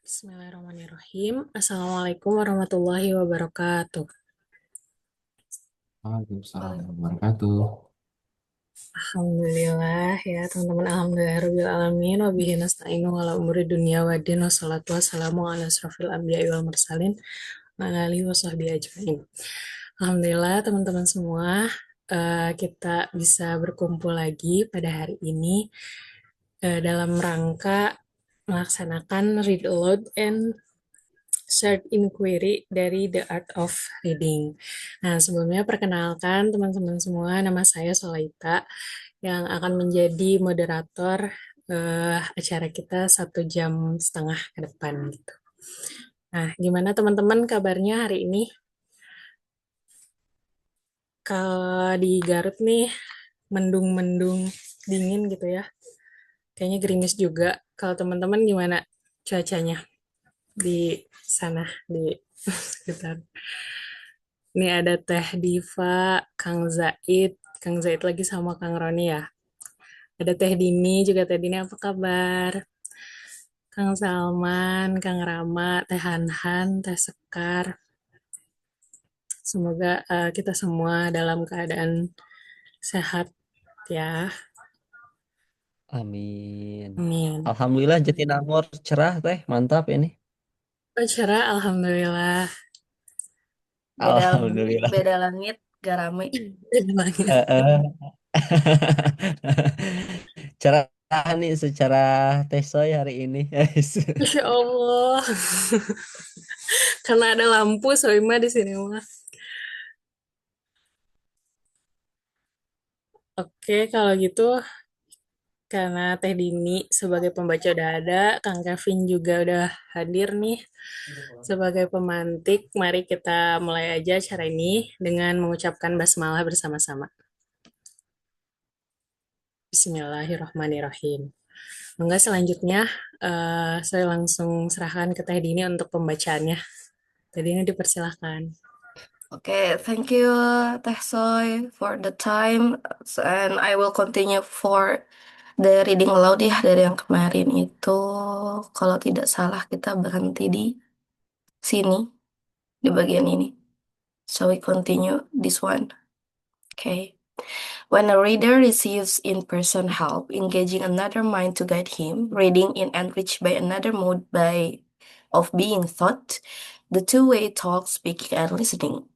Bismillahirrahmanirrahim. Assalamualaikum warahmatullahi wabarakatuh. Waalaikumsalam warahmatullahi wabarakatuh. Alhamdulillah ya teman-teman. Alhamdulillah Rabbil Alamin. Wabihi nasta'inu ala umuri dunia wa din. Wassalatu wassalamu ala asrafil anbiya'i wal mursalin. Wa ala alihi wa sahbihi ajma'in. Alhamdulillah teman-teman semua. Kita bisa berkumpul lagi pada hari ini dalam rangka melaksanakan read aloud and short inquiry dari The Art of Reading. Nah, sebelumnya perkenalkan teman-teman semua, nama saya Solaita yang akan menjadi moderator acara kita 1 jam setengah ke depan gitu. Nah, gimana teman-teman kabarnya hari ini? Kalau di Garut nih, mendung-mendung dingin gitu ya. Kayaknya gerimis juga. Kalau teman-teman gimana cuacanya di sana, di sekitar? Ini ada Teh Diva, Kang Zaid, Kang Zaid lagi sama Kang Roni ya. Ada Teh Dini juga. Teh Dini apa kabar? Kang Salman, Kang Rama, Teh Hanhan, Teh Sekar. Semoga kita semua dalam keadaan sehat ya. Amin. Amin. Alhamdulillah Jatinangor cerah teh, mantap ini. Oh, cerah, Alhamdulillah. Beda langit, Alhamdulillah. beda langit, gak rame. Langit. Eh, cerah nih secara tesoy hari ini. Masya Allah. Karena ada lampu, soalnya di sini mah. Oke, kalau gitu karena Teh Dini sebagai pembaca udah ada, Kang Kevin juga udah hadir nih sebagai pemantik. Mari kita mulai aja acara ini dengan mengucapkan basmalah bersama-sama. Bismillahirrahmanirrahim. Enggak, selanjutnya saya langsung serahkan ke Teh Dini untuk pembacaannya. Teh Dini dipersilahkan. Oke, thank you Teh Soy for the time. And I will continue for the reading aloud ya dari yang kemarin itu. Kalau tidak salah kita berhenti di sini, di bagian ini. So we continue this one. Okay. When a reader receives in-person help, engaging another mind to guide him, reading in enriched by another mode of being thought, the two-way talk, speaking and listening.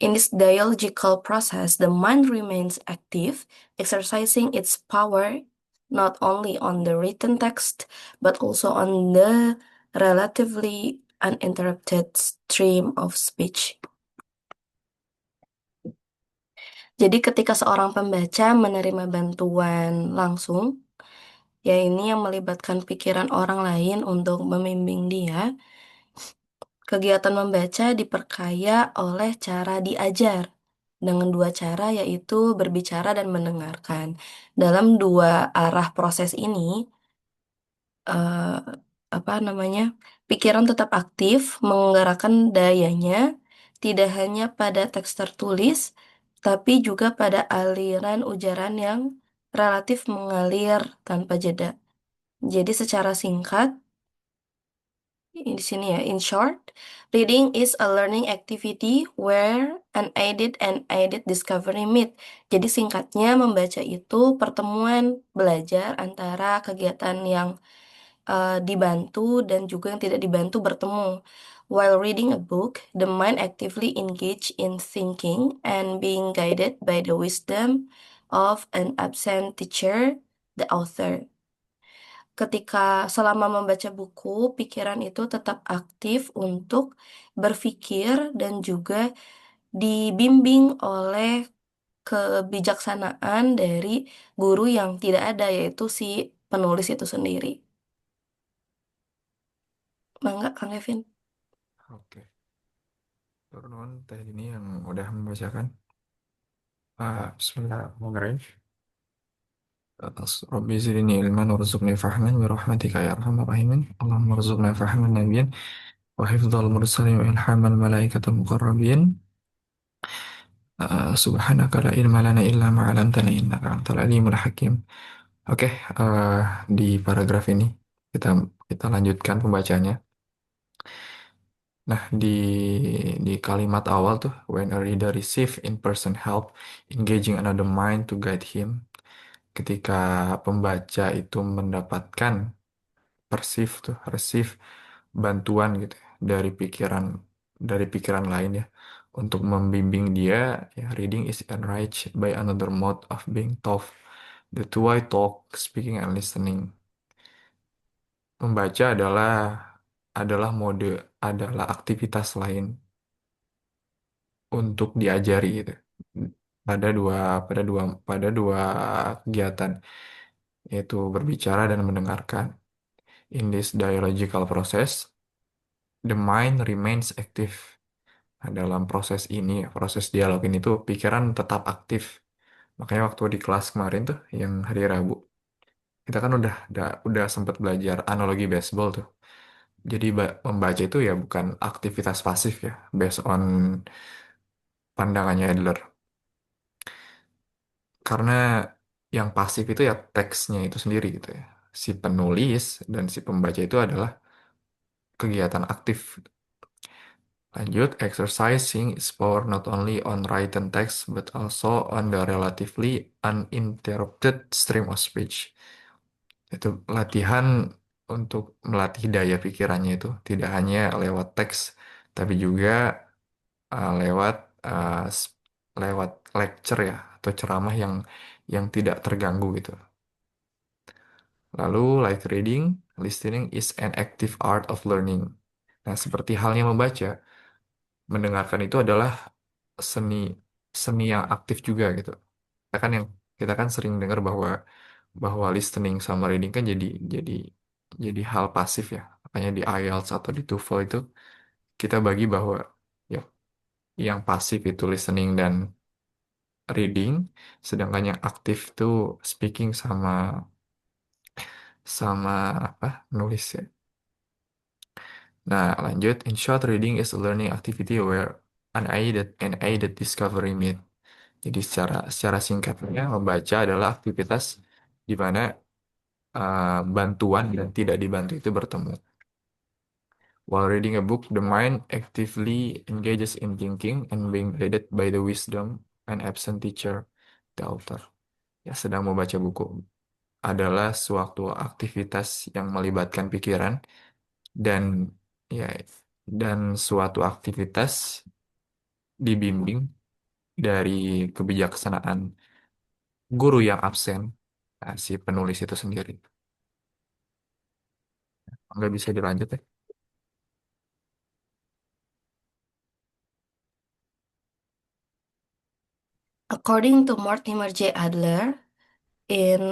In this dialogical process, the mind remains active, exercising its power not only on the written text, but also on the relatively uninterrupted stream of speech. Jadi ketika seorang pembaca menerima bantuan langsung, ya ini yang melibatkan pikiran orang lain untuk membimbing dia, kegiatan membaca diperkaya oleh cara diajar dengan dua cara yaitu berbicara dan mendengarkan. Dalam dua arah proses ini, eh, apa namanya, pikiran tetap aktif, menggerakkan dayanya tidak hanya pada teks tertulis, tapi juga pada aliran ujaran yang relatif mengalir tanpa jeda. Jadi secara singkat, di sini ya, in short, reading is a learning activity where unaided and aided discovery meet. Jadi singkatnya membaca itu pertemuan belajar antara kegiatan yang dibantu dan juga yang tidak dibantu bertemu. While reading a book, the mind actively engage in thinking and being guided by the wisdom of an absent teacher, the author. Ketika selama membaca buku, pikiran itu tetap aktif untuk berpikir dan juga dibimbing oleh kebijaksanaan dari guru yang tidak ada, yaitu si penulis itu sendiri. Mangga, Kang Kevin. Oke, turun teh ini yang udah membacakan. Bismillahirrahmanirrahim. Rabbi zidni ilman warzuqni fahman bi rahmatika ya arhamar rahimin. Allahumma rzuqna fahman nabiyyin wa hifdzal mursalin wa ilhamal malaikatul muqarrabin. Subhanaka la ilma lana illa ma 'allamtana innaka antal alimul hakim. Oke, di paragraf ini kita Kita lanjutkan pembacanya. Nah, di kalimat awal tuh, when a reader receive in-person help, engaging another mind to guide him. Ketika pembaca itu mendapatkan receive bantuan gitu ya, dari pikiran lain ya, untuk membimbing dia, ya, reading is enriched by another mode of being taught. The two way talk, speaking and listening. Membaca adalah aktivitas lain untuk diajari gitu. Pada dua pada dua pada dua kegiatan, yaitu berbicara dan mendengarkan. In this dialogical process, the mind remains active. Nah, dalam proses ini, proses dialog ini tuh pikiran tetap aktif. Makanya waktu di kelas kemarin tuh, yang hari Rabu, kita kan udah sempat belajar analogi baseball tuh. Jadi membaca itu ya bukan aktivitas pasif ya, based on pandangannya Adler. Karena yang pasif itu ya teksnya itu sendiri gitu ya. Si penulis dan si pembaca itu adalah kegiatan aktif. Lanjut, exercising is power not only on written text but also on the relatively uninterrupted stream of speech. Itu latihan untuk melatih daya pikirannya itu tidak hanya lewat teks tapi juga lewat uh, s- lewat lecture ya atau ceramah yang tidak terganggu gitu. Lalu, like reading, listening is an active art of learning. Nah, seperti halnya membaca, mendengarkan itu adalah seni seni yang aktif juga gitu. Kita kan sering dengar bahwa bahwa listening sama reading kan jadi jadi hal pasif ya. Makanya di IELTS atau di TOEFL itu kita bagi bahwa ya yang pasif itu listening dan reading, sedangkan yang aktif itu speaking sama sama apa? Nulis ya. Nah, lanjut. In short, reading is a learning activity where unaided discovery meet. Jadi secara singkatnya, membaca adalah aktivitas di mana bantuan dan tidak dibantu itu bertemu. While reading a book, the mind actively engages in thinking and being guided by the wisdom and absent teacher, the author. Ya, sedang membaca buku adalah suatu aktivitas yang melibatkan pikiran dan ya dan suatu aktivitas dibimbing dari kebijaksanaan guru yang absen, nah, si penulis itu sendiri. Nggak bisa dilanjut ya. According to Mortimer J. Adler, in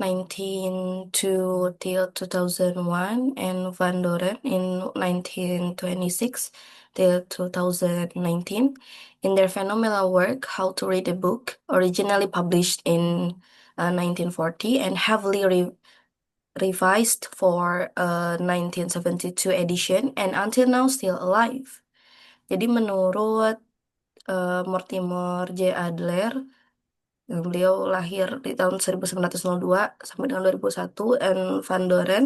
1902 till 2001 and Van Doren in 1926 till 2019 in their phenomenal work How to Read a Book, originally published in 1940 and heavily revised for 1972 edition and until now still alive. Jadi menurut Mortimer J. Adler, beliau lahir di tahun 1902 sampai dengan 2001, dan Van Doren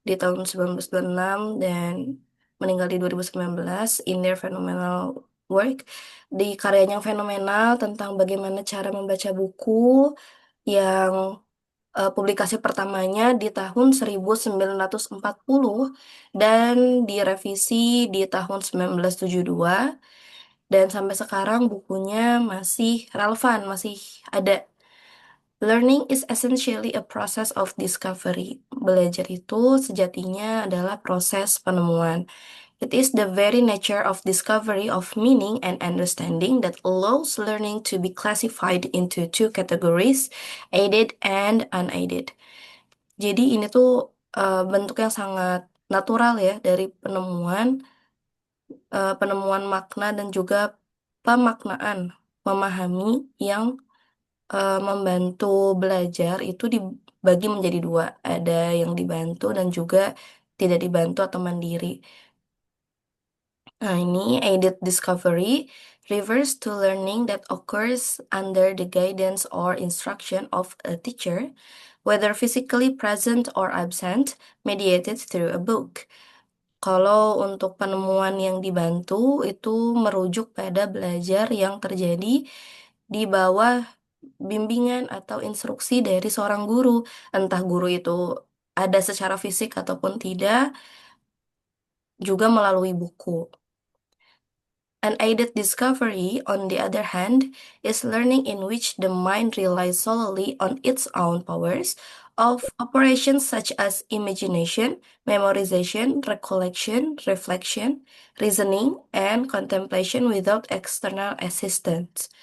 di tahun 1926 dan meninggal di 2019 in their phenomenal work. Di karyanya yang fenomenal tentang bagaimana cara membaca buku yang publikasi pertamanya di tahun 1940 dan direvisi di tahun 1972 dan sampai sekarang bukunya masih relevan, masih ada. Learning is essentially a process of discovery. Belajar itu sejatinya adalah proses penemuan. It is the very nature of discovery of meaning and understanding that allows learning to be classified into two categories, aided and unaided. Jadi ini tuh bentuk yang sangat natural ya dari penemuan makna dan juga pemaknaan, memahami yang membantu belajar itu dibagi menjadi dua. Ada yang dibantu dan juga tidak dibantu atau mandiri. Nah, ini aided discovery refers to learning that occurs under the guidance or instruction of a teacher whether physically present or absent, mediated through a book. Kalau untuk penemuan yang dibantu itu merujuk pada belajar yang terjadi di bawah bimbingan atau instruksi dari seorang guru, entah guru itu ada secara fisik ataupun tidak, juga melalui buku. Unaided discovery, on the other hand, is learning in which the mind relies solely on its own powers of operations such as imagination, memorization, recollection, reflection, reasoning, and contemplation without external assistance.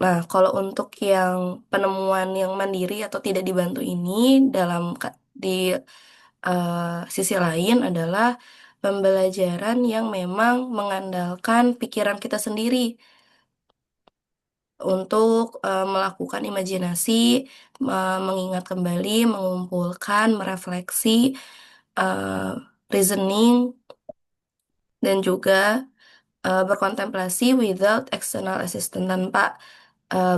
Nah, kalau untuk yang penemuan yang mandiri atau tidak dibantu ini di sisi lain adalah pembelajaran yang memang mengandalkan pikiran kita sendiri untuk melakukan imajinasi, mengingat kembali, mengumpulkan, merefleksi, eh, reasoning, dan juga berkontemplasi without external assistance tanpa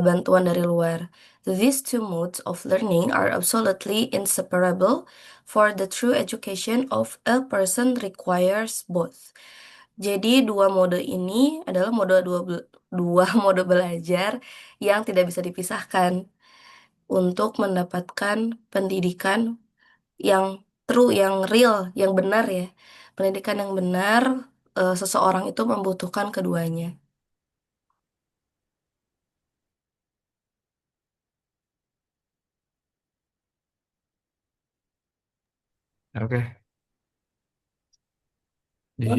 bantuan dari luar. These two modes of learning are absolutely inseparable, for the true education of a person requires both. Jadi dua mode ini adalah dua mode belajar yang tidak bisa dipisahkan untuk mendapatkan pendidikan yang true, yang real, yang benar ya. Pendidikan yang benar, seseorang itu membutuhkan keduanya. Oke, di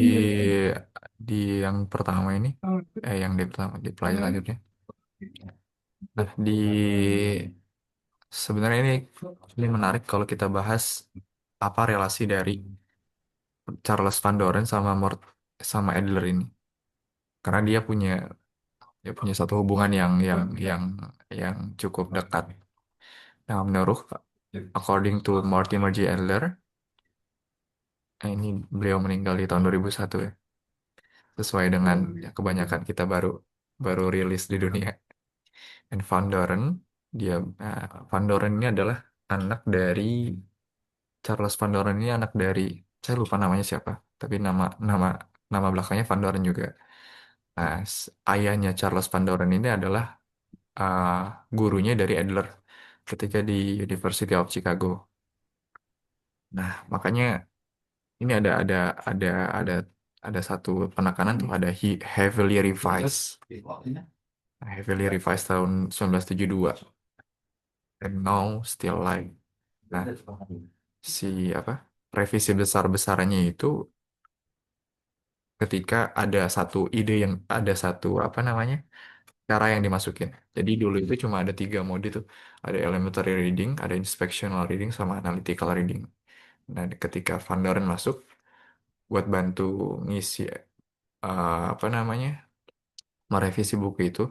di yang pertama ini, yang di pertama di pelajaran selanjutnya. Nah, sebenarnya ini menarik kalau kita bahas apa relasi dari Charles Van Doren sama Adler ini, karena dia punya satu hubungan yang cukup dekat. Nah, menurut according to Mortimer J. Adler, ini beliau meninggal di tahun 2001 ya, sesuai dengan ya, kebanyakan kita baru baru rilis di dunia. Dan dia Van Doren ini adalah anak dari Charles Van Doren ini anak dari, saya lupa namanya siapa, tapi nama nama nama belakangnya Van Doren juga. Nah, ayahnya Charles Van Doren ini adalah uh, gurunya dari Adler ketika di University of Chicago. Nah, makanya ini ada ada ada satu penekanan tuh, ada heavily revised. Nah, heavily revised tahun 1972 and now still live. Nah, si apa? Revisi besar-besarannya itu ketika ada satu apa namanya? Cara yang dimasukin. Jadi dulu itu cuma ada 3 mode tuh. Ada elementary reading, ada inspectional reading, sama analytical reading. Nah, ketika Van Doren masuk buat bantu ngisi apa namanya? Merevisi buku itu,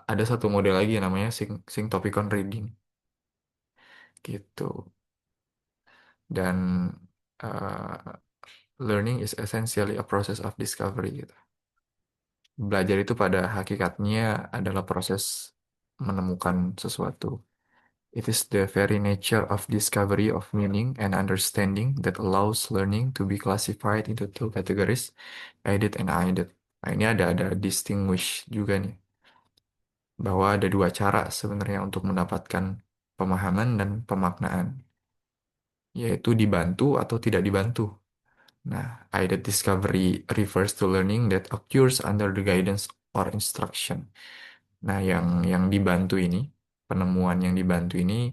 ada satu mode lagi yang namanya synctopicon reading gitu. Dan learning is essentially a process of discovery gitu. Belajar itu pada hakikatnya adalah proses menemukan sesuatu. It is the very nature of discovery of meaning and understanding that allows learning to be classified into two categories, aided and unaided. Nah, ini ada distinguish juga nih, bahwa ada 2 cara sebenarnya untuk mendapatkan pemahaman dan pemaknaan, yaitu dibantu atau tidak dibantu. Nah, aided discovery refers to learning that occurs under the guidance or instruction. Nah, yang dibantu ini, penemuan yang dibantu ini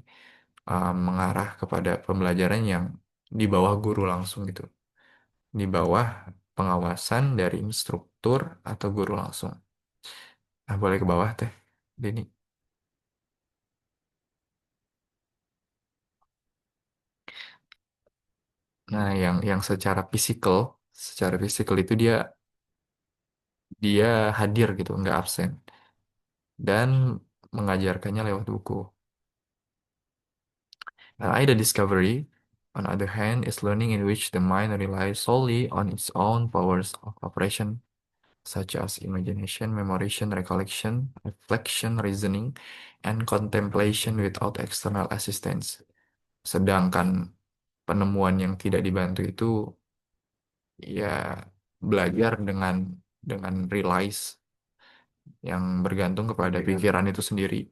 mengarah kepada pembelajaran yang di bawah guru langsung gitu, di bawah pengawasan dari instruktur atau guru langsung. Nah, boleh ke bawah teh, Denny. Nah, yang secara fisikal itu dia dia hadir gitu, nggak absen, dan mengajarkannya lewat buku. Either discovery, on the other hand, is learning in which the mind relies solely on its own powers of operation. such as imagination, memorization, recollection, reflection, reasoning, and contemplation without external assistance. Sedangkan penemuan yang tidak dibantu itu ya belajar dengan realize yang bergantung kepada pikiran itu sendiri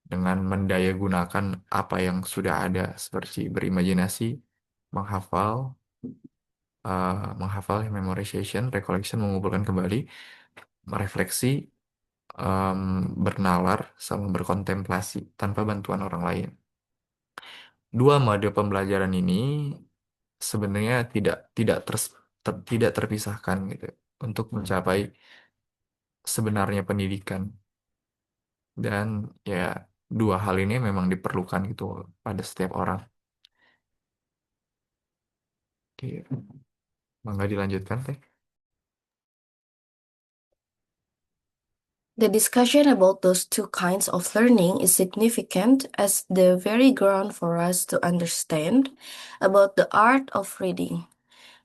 dengan mendaya gunakan apa yang sudah ada seperti berimajinasi, menghafal, memorization, recollection, mengumpulkan kembali, merefleksi, em, bernalar, sama berkontemplasi tanpa bantuan orang lain. Dua mode pembelajaran ini sebenarnya tidak terpisahkan gitu untuk mencapai sebenarnya pendidikan dan ya dua hal ini memang diperlukan gitu pada setiap orang. Oke, mangga dilanjutkan teh. The discussion about those two kinds of learning is significant as the very ground for us to understand about the art of reading,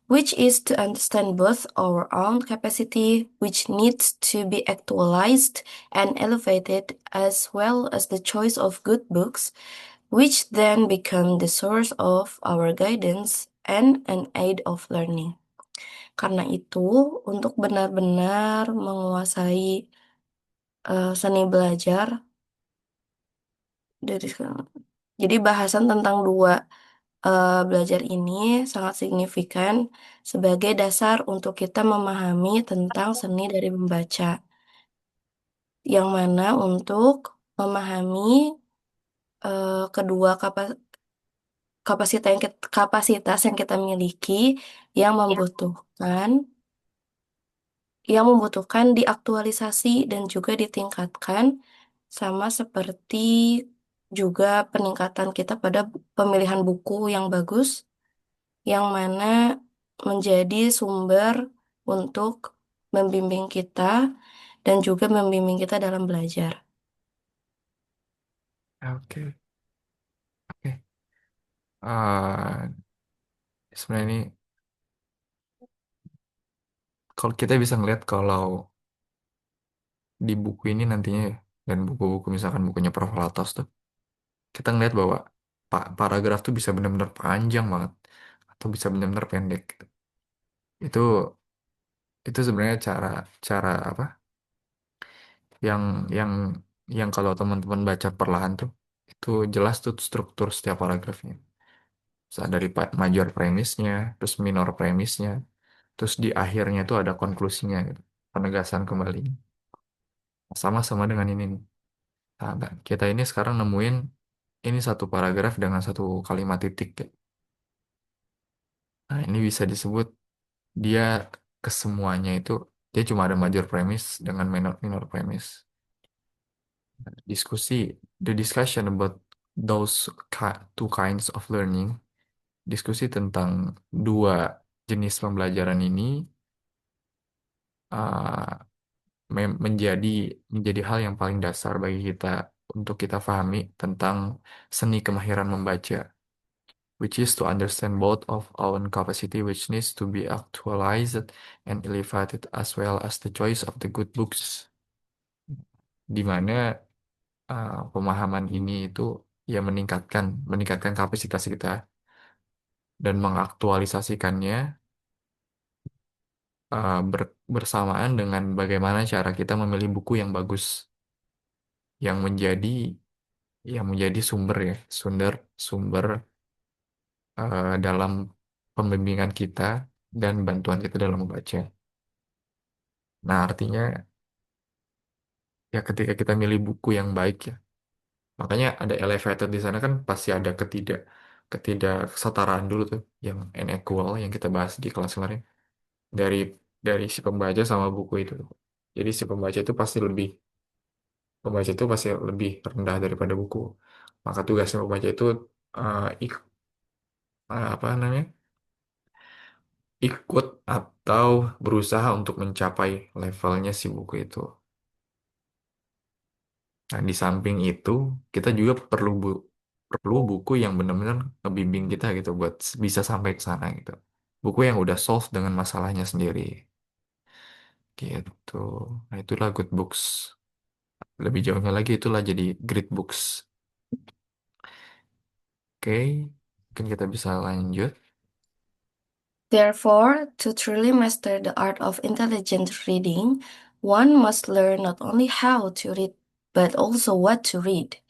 which is to understand both our own capacity, which needs to be actualized and elevated, as well as the choice of good books, which then become the source of our guidance and an aid of learning. Karena itu, untuk benar-benar menguasai seni belajar dari sekarang. Jadi bahasan tentang dua belajar ini sangat signifikan sebagai dasar untuk kita memahami tentang seni dari membaca, yang mana untuk memahami kedua kapasitas yang kita miliki yang membutuhkan diaktualisasi dan juga ditingkatkan sama seperti juga peningkatan kita pada pemilihan buku yang bagus yang mana menjadi sumber untuk membimbing kita dan juga membimbing kita dalam belajar. Oke, oke. Ah, sebenarnya ini kalau kita bisa ngeliat kalau di buku ini nantinya ya, dan buku-buku misalkan bukunya Prof. Latos tuh, kita ngeliat bahwa paragraf tuh bisa benar-benar panjang banget atau bisa benar-benar pendek gitu. Itu itu sebenarnya cara cara apa yang yang yang kalau teman-teman baca perlahan tuh itu jelas tuh struktur setiap paragrafnya. Dari major premisnya, terus minor premisnya, terus di akhirnya tuh ada konklusinya gitu, penegasan kembali. Sama-sama dengan ini nih. Nah, kita ini sekarang nemuin ini satu paragraf dengan satu kalimat titik ya. Nah, ini bisa disebut dia kesemuanya itu dia cuma ada major premise dengan minor minor premise. Diskusi, the discussion about those two kinds of learning, diskusi tentang dua jenis pembelajaran ini uh, menjadi menjadi hal yang paling dasar bagi kita untuk kita pahami tentang seni kemahiran membaca, which is to understand both of our own capacity which needs to be actualized and elevated as well as the choice of the good books, di mana pemahaman ini itu ya meningkatkan kapasitas kita dan mengaktualisasikannya bersamaan dengan bagaimana cara kita memilih buku yang bagus yang menjadi sumber ya sumber sumber dalam pembimbingan kita dan bantuan kita dalam membaca. Nah, artinya ya ketika kita milih buku yang baik ya, makanya ada elevator di sana kan pasti ada ketidaksetaraan dulu tuh yang unequal yang kita bahas di kelas kemarin dari si pembaca sama buku itu. Jadi si pembaca itu pasti lebih rendah daripada buku. Maka tugasnya pembaca itu uh, ik- apa namanya? Ikut atau berusaha untuk mencapai levelnya si buku itu. Nah, di samping itu, kita juga perlu buku yang benar-benar ngebimbing kita gitu buat bisa sampai ke sana gitu. Buku yang udah solve dengan masalahnya sendiri. gitu. Nah, itulah good books. Lebih jauhnya lagi itulah jadi great books. Oke, mungkin kita bisa lanjut. Therefore, to truly master the art of intelligent reading, one must learn not only how to read, but also what to read.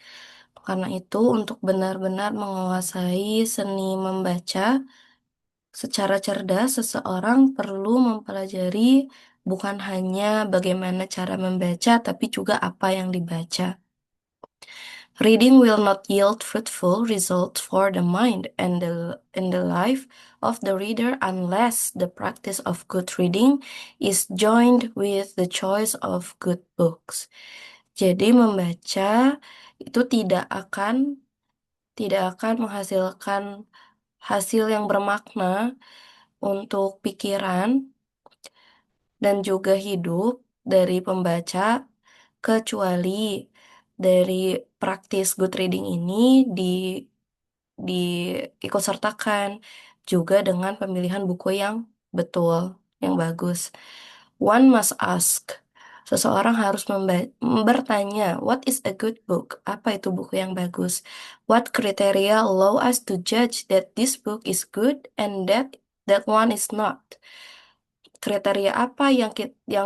Karena itu, untuk benar-benar menguasai seni membaca secara cerdas, seseorang perlu mempelajari bukan hanya bagaimana cara membaca, tapi juga apa yang dibaca. Reading will not yield fruitful results for the mind and the life of the reader unless the practice of good reading is joined with the choice of good books. Jadi membaca itu tidak akan menghasilkan hasil yang bermakna untuk pikiran dan juga hidup dari pembaca kecuali dari praktis good reading ini diikutsertakan juga dengan pemilihan buku yang betul, yang bagus. One must ask. Seseorang harus bertanya, what is a good book? Apa itu buku yang bagus? What criteria allow us to judge that this book is good and that one is not? Kriteria apa yang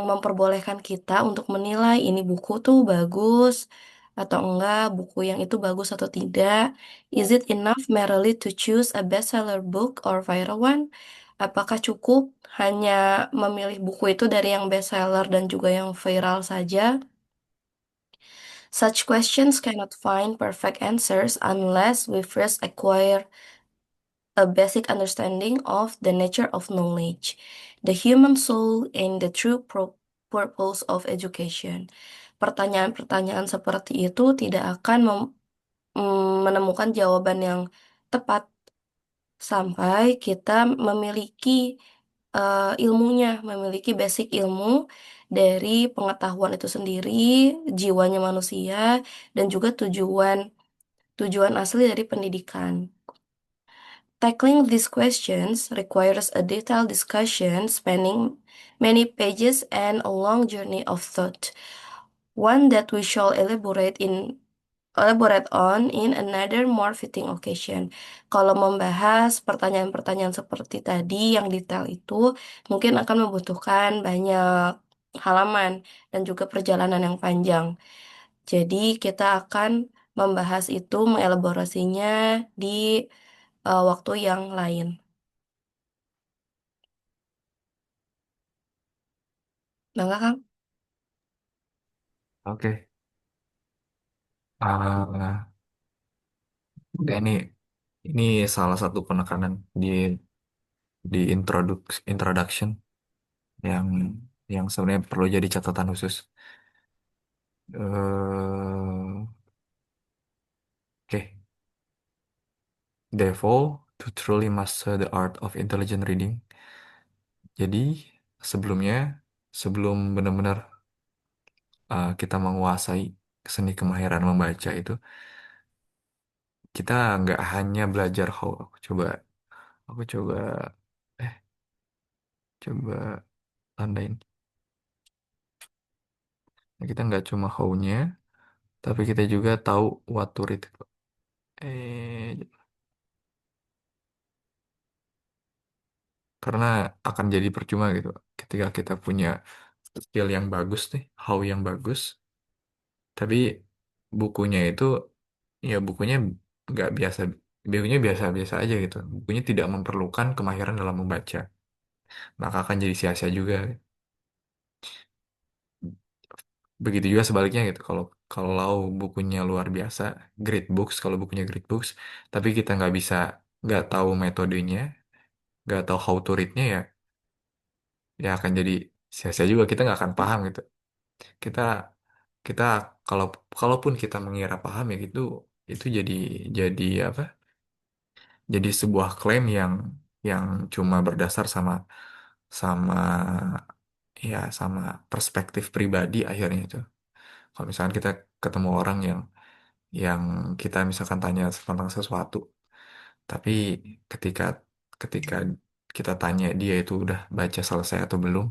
memperbolehkan kita untuk menilai ini buku tuh bagus atau enggak, buku yang itu bagus atau tidak? Is it enough merely to choose a bestseller book or viral one? Apakah cukup hanya memilih buku itu dari yang bestseller dan juga yang viral saja? Such questions cannot find perfect answers unless we first acquire a basic understanding of the nature of knowledge, the human soul, and the true purpose of education. Pertanyaan-pertanyaan seperti itu tidak akan menemukan jawaban yang tepat sampai kita memiliki ilmunya, memiliki basic ilmu dari pengetahuan itu sendiri, jiwanya manusia, dan juga tujuan tujuan asli dari pendidikan. Tackling these questions requires a detailed discussion spanning many pages and a long journey of thought, one that we shall elaborate on in another more fitting occasion. Kalau membahas pertanyaan-pertanyaan seperti tadi yang detail itu mungkin akan membutuhkan banyak halaman dan juga perjalanan yang panjang. Jadi kita akan membahas itu, mengelaborasinya di waktu yang lain. Enggak, Kang? Oke. Ah, ya ini salah satu penekanan di introduction yang sebenarnya perlu jadi catatan khusus. Oke. Therefore, to truly master the art of intelligent reading. Jadi, sebelumnya, sebelum benar-benar kita menguasai seni kemahiran membaca itu, kita nggak hanya belajar how. Aku coba, eh, coba tandain. Kita nggak cuma how-nya, tapi kita juga tahu what to read. Eh, karena akan jadi percuma gitu. Ketika kita punya skill yang bagus nih, how yang bagus, tapi bukunya itu, ya bukunya biasa-biasa aja gitu. Bukunya tidak memerlukan kemahiran dalam membaca, maka akan jadi sia-sia juga. Begitu juga sebaliknya gitu. Kalau kalau bukunya luar biasa, great books, kalau bukunya great books, tapi kita nggak tahu metodenya, nggak tahu how to read-nya ya akan jadi sia-sia juga. Kita nggak akan paham gitu. Kita kita kalau kalaupun kita mengira paham ya gitu, itu jadi apa? Jadi sebuah klaim yang cuma berdasar sama sama sama perspektif pribadi akhirnya itu. Kalau misalkan kita ketemu orang yang kita misalkan tanya tentang sesuatu, tapi ketika ketika kita tanya dia itu udah baca selesai atau belum,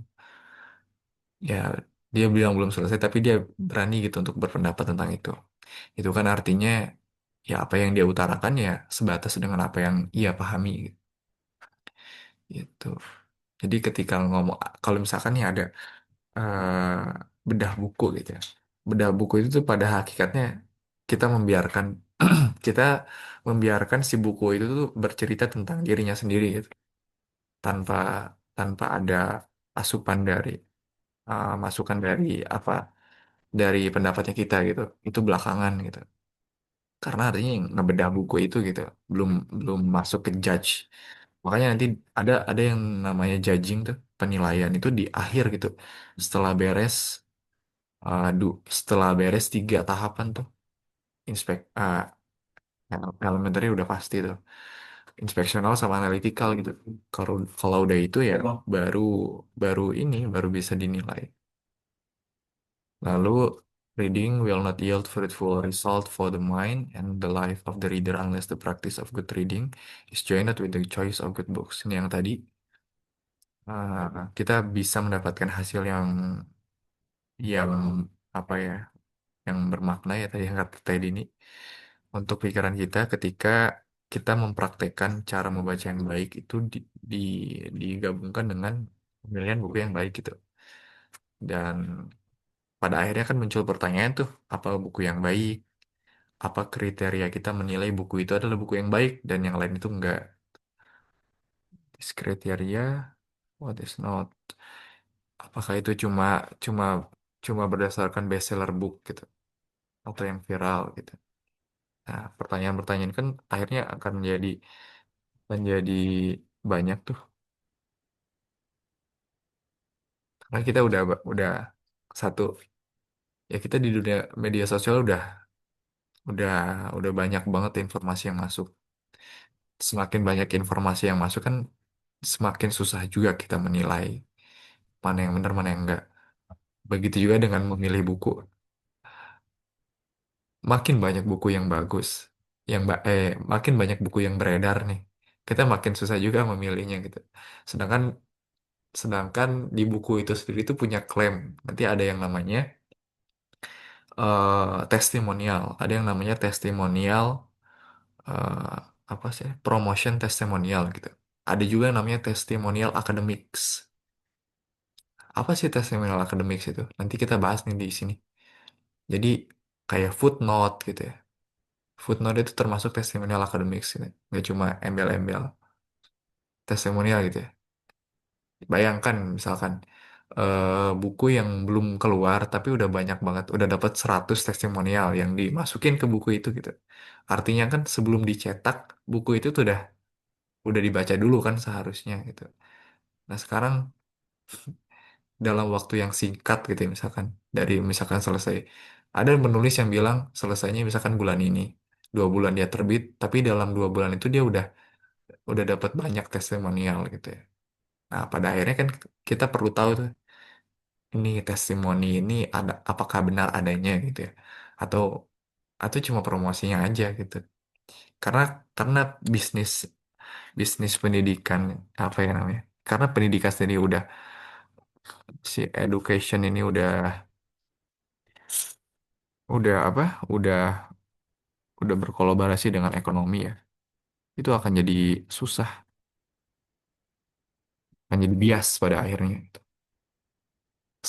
Ya, dia bilang belum selesai, tapi dia berani gitu untuk berpendapat tentang itu. Itu kan artinya ya apa yang dia utarakan ya sebatas dengan apa yang ia pahami gitu. Jadi ketika ngomong, kalau misalkan nih ada bedah buku gitu ya. Bedah buku itu tuh pada hakikatnya kita membiarkan kita membiarkan si buku itu tuh bercerita tentang dirinya sendiri gitu. Tanpa tanpa ada asupan dari masukan dari apa dari pendapatnya kita gitu. Itu belakangan gitu. Karena artinya yang ngebedah buku itu gitu belum belum masuk ke judge. Makanya nanti ada yang namanya judging tuh, penilaian itu di akhir gitu. Setelah beres setelah beres 3 tahapan tuh inspek elementary udah pasti tuh, inspeksional sama analytical gitu. Kalau kalau udah itu ya baru baru ini baru bisa dinilai. Lalu reading will not yield fruitful result for the mind and the life of the reader unless the practice of good reading is joined with the choice of good books. Ini yang tadi kita bisa mendapatkan hasil yang apa ya, yang bermakna ya tadi yang kata tadi ini untuk pikiran kita ketika kita mempraktekkan cara membaca yang baik itu di, digabungkan dengan pemilihan buku yang baik gitu. Dan pada akhirnya kan muncul pertanyaan tuh, apa buku yang baik? Apa kriteria kita menilai buku itu adalah buku yang baik dan yang lain itu enggak? This criteria, what is not? Apakah itu cuma cuma cuma berdasarkan bestseller book gitu atau yang viral gitu? Nah, pertanyaan-pertanyaan kan akhirnya akan menjadi banyak tuh. Karena kita udah satu ya kita di dunia media sosial udah udah banyak banget informasi yang masuk. Semakin banyak informasi yang masuk kan semakin susah juga kita menilai mana yang benar mana yang enggak. Begitu juga dengan memilih buku. Makin banyak buku yang bagus, makin banyak buku yang beredar nih. Kita makin susah juga memilihnya gitu. Sedangkan sedangkan di buku itu sendiri itu punya klaim. Nanti ada yang namanya testimonial, ada yang namanya testimonial eh, apa sih? Promotion testimonial gitu. Ada juga yang namanya testimonial academics. Apa sih testimonial academics itu? Nanti kita bahas nih di sini. Jadi kayak footnote gitu ya. Footnote itu termasuk testimonial academics gitu. Nggak cuma embel-embel testimonial gitu ya. Bayangkan misalkan buku yang belum keluar tapi udah banyak banget, udah dapat 100 testimonial yang dimasukin ke buku itu gitu. Artinya kan sebelum dicetak buku itu tuh udah dibaca dulu kan seharusnya gitu. Nah, sekarang dalam waktu yang singkat gitu ya, misalkan dari misalkan selesai ada penulis yang bilang selesainya misalkan bulan ini 2 bulan dia terbit tapi dalam 2 bulan itu dia udah dapat banyak testimonial gitu ya. Nah, pada akhirnya kan kita perlu tahu tuh ini testimoni ini ada apakah benar adanya gitu ya, atau cuma promosinya aja gitu. karena karena bisnis bisnis pendidikan apa ya namanya, karena pendidikan sendiri si education ini udah apa udah udah berkolaborasi dengan ekonomi ya, itu akan jadi susah, akan jadi bias pada akhirnya gitu.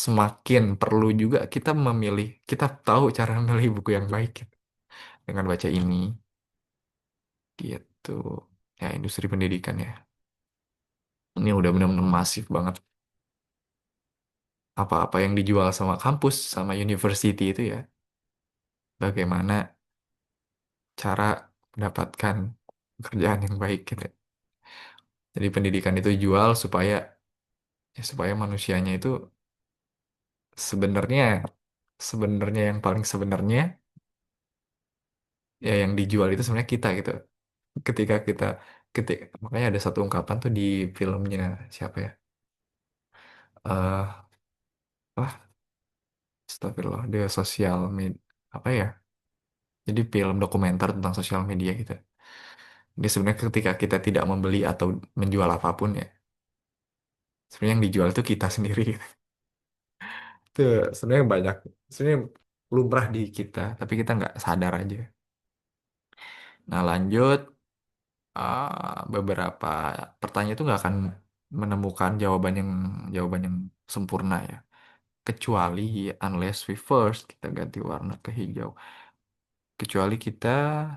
Semakin perlu juga kita tahu cara memilih buku yang baik gitu, dengan baca ini gitu ya. Industri pendidikan ya ini udah benar-benar masif banget. Apa-apa yang dijual sama kampus sama university itu ya bagaimana cara mendapatkan pekerjaan yang baik gitu. Jadi pendidikan itu jual supaya manusianya itu sebenarnya sebenarnya yang paling sebenarnya ya yang dijual itu sebenarnya kita gitu. Ketika kita ketika makanya ada satu ungkapan tuh di filmnya siapa ya? Eh apa? Astagfirullah, dia sosial media apa ya? Jadi film dokumenter tentang sosial media gitu. Dia sebenarnya ketika kita tidak membeli atau menjual apapun ya, sebenarnya yang dijual itu kita sendiri gitu. Itu sebenarnya banyak, sebenarnya lumrah di kita, tapi kita nggak sadar aja. Nah lanjut, beberapa pertanyaan itu nggak akan menemukan jawaban yang sempurna ya. Kecuali unless we first, kita ganti warna ke hijau. Kecuali kita,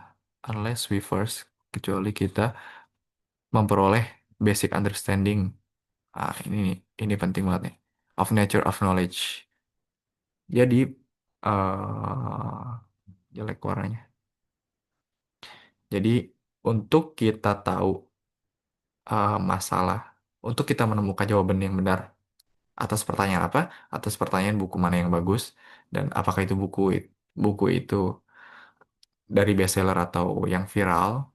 unless we first, kecuali kita memperoleh basic understanding. Ini penting banget nih. Of nature of knowledge. Jadi, jelek warnanya. Jadi, untuk kita tahu masalah, untuk kita menemukan jawaban yang benar atas pertanyaan apa, atas pertanyaan buku mana yang bagus, dan apakah itu buku itu dari bestseller atau yang viral.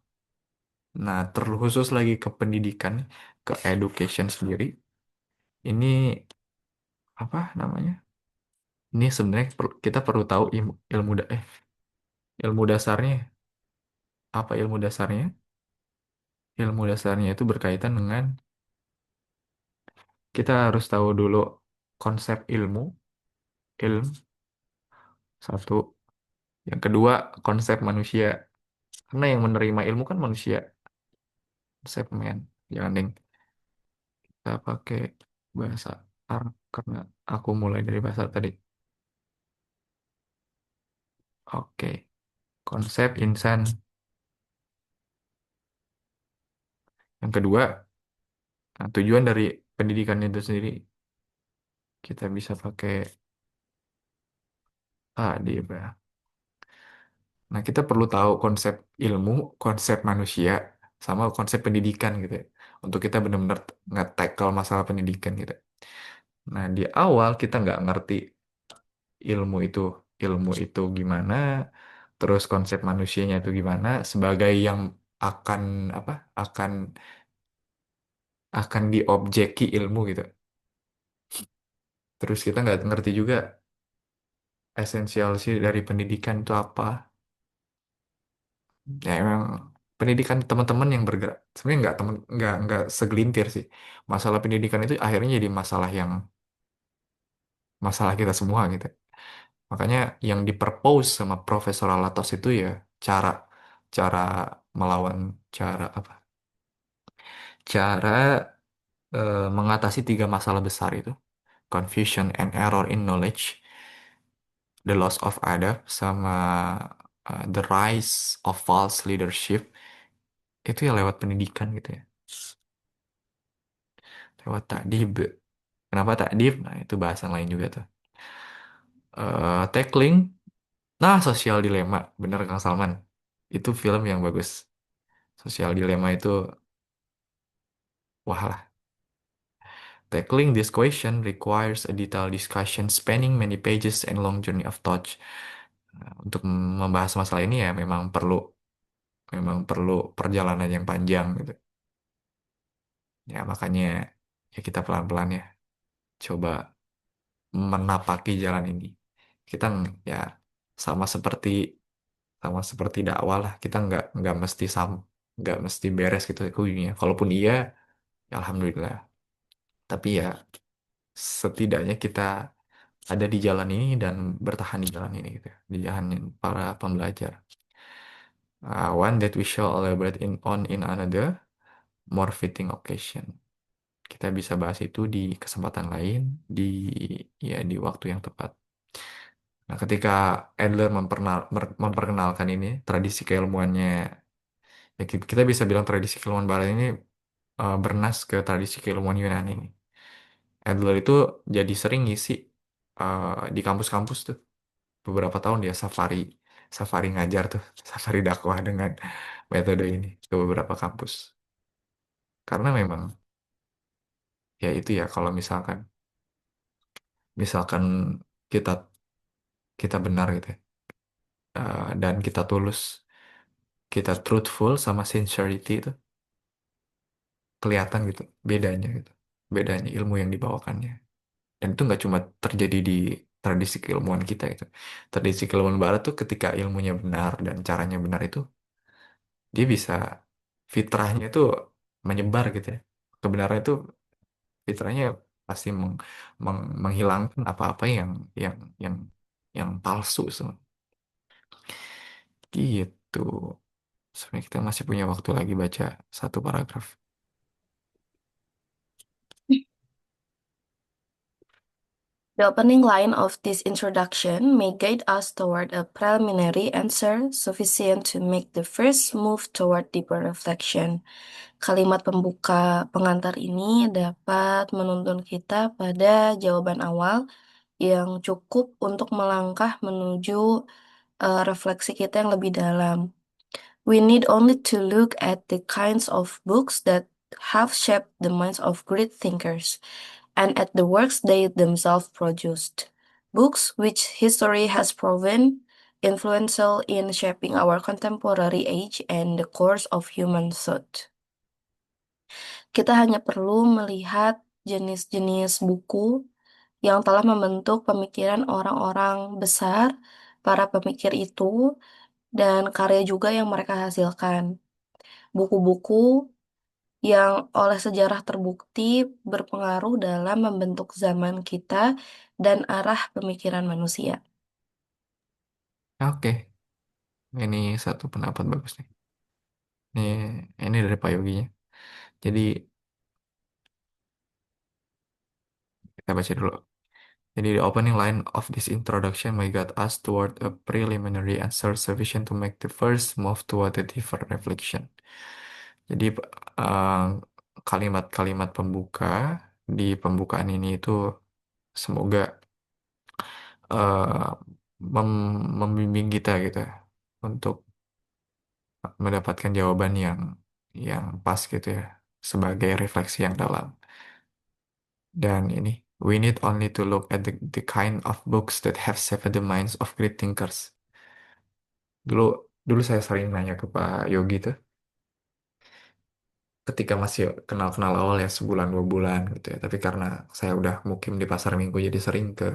Nah, terkhusus lagi ke pendidikan, ke education sendiri. Ini apa namanya? Ini sebenarnya kita perlu tahu ilmu dasarnya. Apa ilmu dasarnya? Ilmu dasarnya itu berkaitan dengan kita harus tahu dulu konsep ilm satu. Yang kedua, konsep manusia. Karena yang menerima ilmu kan manusia, konsep man. Jangan ding kita pakai bahasa Arab karena aku mulai dari bahasa tadi. Oke, konsep insan. Yang kedua, nah, tujuan dari pendidikan itu sendiri kita bisa pakai dia. Nah, kita perlu tahu konsep ilmu, konsep manusia, sama konsep pendidikan gitu ya. Untuk kita benar-benar nge-tackle masalah pendidikan gitu. Nah, di awal kita nggak ngerti ilmu itu, ilmu itu gimana, terus konsep manusianya itu gimana, sebagai yang akan apa, akan diobjeki ilmu gitu. Terus kita nggak ngerti juga esensial sih dari pendidikan itu apa. Ya emang pendidikan teman-teman yang bergerak sebenarnya nggak segelintir sih, masalah pendidikan itu akhirnya jadi masalah kita semua gitu. Makanya yang dipropose sama Profesor Alatos itu ya cara cara melawan cara apa, cara mengatasi tiga masalah besar itu: confusion and error in knowledge, the loss of adab, sama the rise of false leadership. Itu ya lewat pendidikan gitu ya, lewat takdib. Kenapa takdib? Nah, itu bahasan lain juga tuh. Tackling, nah sosial dilema, bener Kang Salman. Itu film yang bagus. Sosial dilema itu, wah lah. Tackling this question requires a detailed discussion spanning many pages and long journey of thought. Nah, untuk membahas masalah ini ya memang perlu perjalanan yang panjang gitu. Ya makanya ya kita pelan-pelan ya coba menapaki jalan ini. Kita ya sama seperti sama seperti dakwah lah, kita nggak mesti beres gitu kuliahnya. Kalaupun iya ya alhamdulillah, tapi ya setidaknya kita ada di jalan ini dan bertahan di jalan ini gitu, di jalan para pembelajar. One that we shall elaborate in another more fitting occasion. Kita bisa bahas itu di kesempatan lain, di di waktu yang tepat. Nah, ketika Adler memperkenalkan ini tradisi keilmuannya, ya kita bisa bilang tradisi keilmuan Barat ini bernas ke tradisi keilmuan Yunani ini. Adler itu jadi sering ngisi eh, di kampus-kampus tuh. Beberapa tahun dia safari, safari ngajar tuh, safari dakwah dengan metode ini ke beberapa kampus. Karena memang ya itu ya kalau misalkan kita kita benar gitu ya, dan kita tulus, kita truthful sama sincerity itu kelihatan gitu bedanya gitu, bedanya ilmu yang dibawakannya. Dan itu nggak cuma terjadi di tradisi keilmuan kita gitu. Tradisi keilmuan barat tuh ketika ilmunya benar dan caranya benar itu dia bisa fitrahnya itu menyebar gitu ya. Kebenaran itu fitrahnya pasti menghilangkan apa-apa yang yang yang palsu semua. Gitu. Sebenarnya kita masih punya waktu lagi baca satu paragraf. The opening line of this introduction may guide us toward a preliminary answer sufficient to make the first move toward deeper reflection. Kalimat pembuka pengantar ini dapat menuntun kita pada jawaban awal yang cukup untuk melangkah menuju refleksi kita yang lebih dalam. We need only to look at the kinds of books that have shaped the minds of great thinkers and at the works they themselves produced. Books which history has proven influential in shaping our contemporary age and the course of human thought. Kita hanya perlu melihat jenis-jenis buku yang telah membentuk pemikiran orang-orang besar, para pemikir itu, dan karya juga yang mereka hasilkan. Buku-buku yang oleh sejarah terbukti berpengaruh dalam membentuk zaman kita dan arah pemikiran manusia. Oke, ini satu pendapat bagus nih. Ini dari Pak Yoginya. Jadi kita baca dulu. Jadi the opening line of this introduction may guide us toward a preliminary answer sufficient to make the first move toward a deeper reflection. Jadi eh, kalimat-kalimat pembuka di pembukaan ini itu semoga eh, membimbing kita gitu ya, untuk mendapatkan jawaban yang pas gitu ya, sebagai refleksi yang dalam. Dan ini, we need only to look at the kind of books that have shaped the minds of great thinkers. Dulu dulu saya sering nanya ke Pak Yogi tuh, ketika masih kenal-kenal awal ya, sebulan 2 bulan gitu ya. Tapi karena saya udah mukim di pasar minggu, jadi sering ke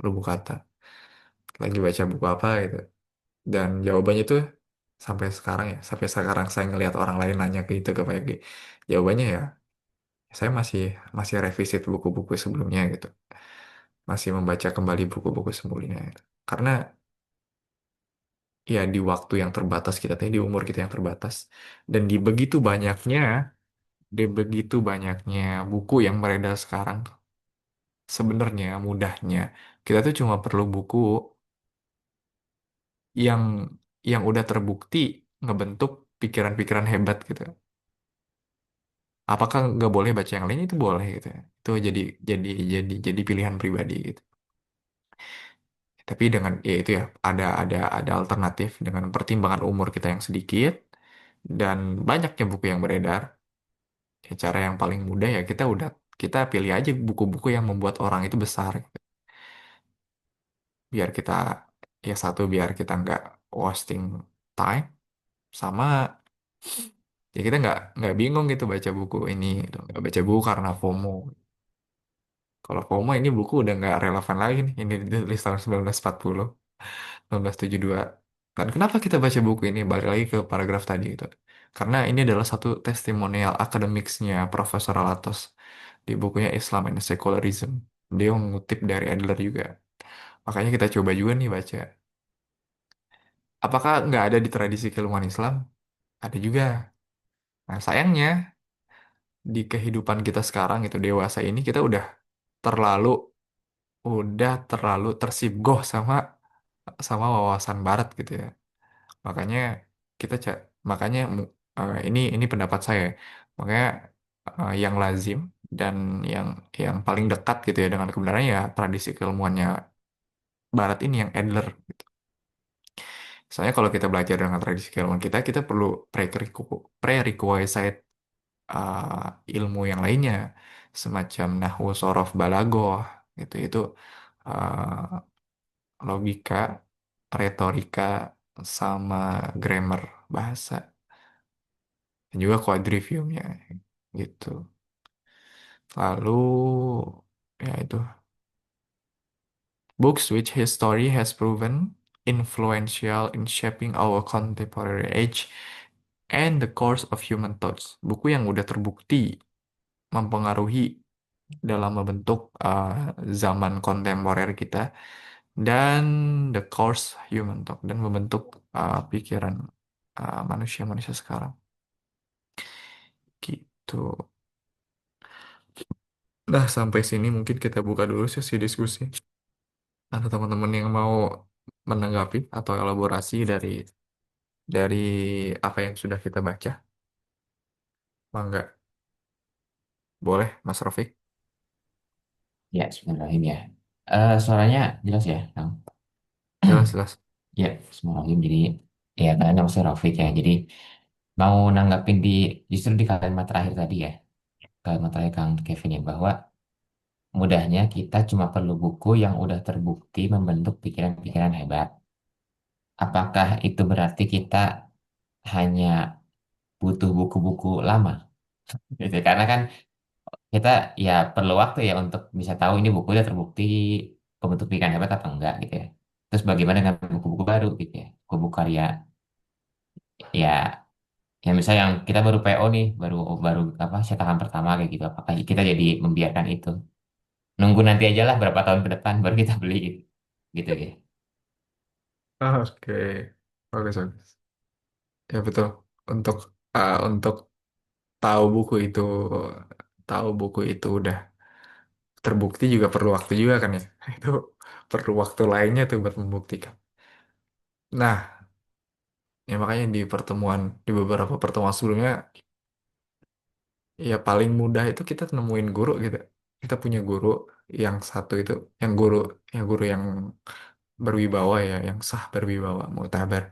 Lubuk Kata. Lagi baca buku apa gitu. Dan jawabannya tuh sampai sekarang saya ngelihat orang lain nanya ke itu ke Pak Yogi. Jawabannya ya, saya masih masih revisit buku-buku sebelumnya gitu. Masih membaca kembali buku-buku sebelumnya gitu. Karena ya di waktu yang terbatas kita tadi, di umur kita yang terbatas, dan di begitu banyaknya buku yang beredar sekarang tuh, sebenarnya mudahnya kita tuh cuma perlu buku yang udah terbukti ngebentuk pikiran-pikiran hebat gitu. Apakah nggak boleh baca yang lain? Itu boleh gitu ya. Itu jadi pilihan pribadi gitu. Tapi dengan ya itu ya, ada alternatif dengan pertimbangan umur kita yang sedikit dan banyaknya buku yang beredar. Ya, cara yang paling mudah ya kita pilih aja buku-buku yang membuat orang itu besar. Biar kita ya satu, biar kita nggak wasting time, sama ya kita nggak bingung gitu baca buku ini gitu. Nggak baca buku karena FOMO. Kalau FOMO ini buku udah nggak relevan lagi nih. Ini ditulis tahun 1940, 1972. Dan kenapa kita baca buku ini? Balik lagi ke paragraf tadi gitu. Karena ini adalah satu testimonial akademiksnya Profesor Alatos di bukunya Islam and Secularism. Dia mengutip dari Adler juga. Makanya kita coba juga nih baca. Apakah nggak ada di tradisi keilmuan Islam? Ada juga. Nah, sayangnya di kehidupan kita sekarang itu dewasa ini kita terlalu terlalu tersibgoh sama wawasan Barat gitu ya. Makanya kita makanya ini pendapat saya. Makanya yang lazim dan yang paling dekat gitu ya dengan kebenaran ya tradisi keilmuannya Barat ini yang Adler. Soalnya kalau kita belajar dengan tradisi keilmuan kita perlu prerequisite ilmu yang lainnya semacam nahwu, sorof, balagoh gitu. Itu logika, retorika, sama grammar bahasa, dan juga quadriviumnya gitu. Lalu ya itu, books which history has proven influential in shaping our contemporary age and the course of human thoughts. Buku yang udah terbukti mempengaruhi dalam membentuk zaman kontemporer kita dan the course human talk dan membentuk pikiran manusia-manusia sekarang gitu. Nah, sampai sini mungkin kita buka dulu sesi diskusi. Ada teman-teman yang mau menanggapi atau elaborasi dari apa yang sudah kita baca? Mangga, boleh, Mas Rafiq? Ya, Bismillahirrahmanirrahim ya. Suaranya jelas ya, Kang? Jelas, jelas. Ya, Bismillahirrahmanirrahim. Jadi, ya, karena nama saya Rafiq ya. Jadi, mau nanggapin justru di kalimat terakhir tadi ya. Kalimat terakhir Kang Kevin ya, bahwa mudahnya kita cuma perlu buku yang udah terbukti membentuk pikiran-pikiran hebat. Apakah itu berarti kita hanya butuh buku-buku lama? Gitu. Karena kan kita ya perlu waktu ya untuk bisa tahu ini buku udah terbukti pembentuk pikiran hebat apa enggak gitu ya. Terus bagaimana dengan buku-buku baru gitu ya, buku karya ya, ya misalnya yang kita baru PO nih, baru baru apa cetakan pertama kayak gitu, apakah kita jadi membiarkan itu? Nunggu nanti aja lah berapa tahun ke depan baru kita beli gitu, gitu ya. Oke, bagus, bagus. Ya betul. Untuk tahu buku itu, tahu buku itu udah terbukti juga perlu waktu juga kan ya. Itu perlu waktu lainnya tuh buat membuktikan. Nah, ya makanya di beberapa pertemuan sebelumnya, ya paling mudah itu kita nemuin guru gitu. Kita punya guru yang satu itu, yang guru yang berwibawa ya, yang sah berwibawa, muktabar,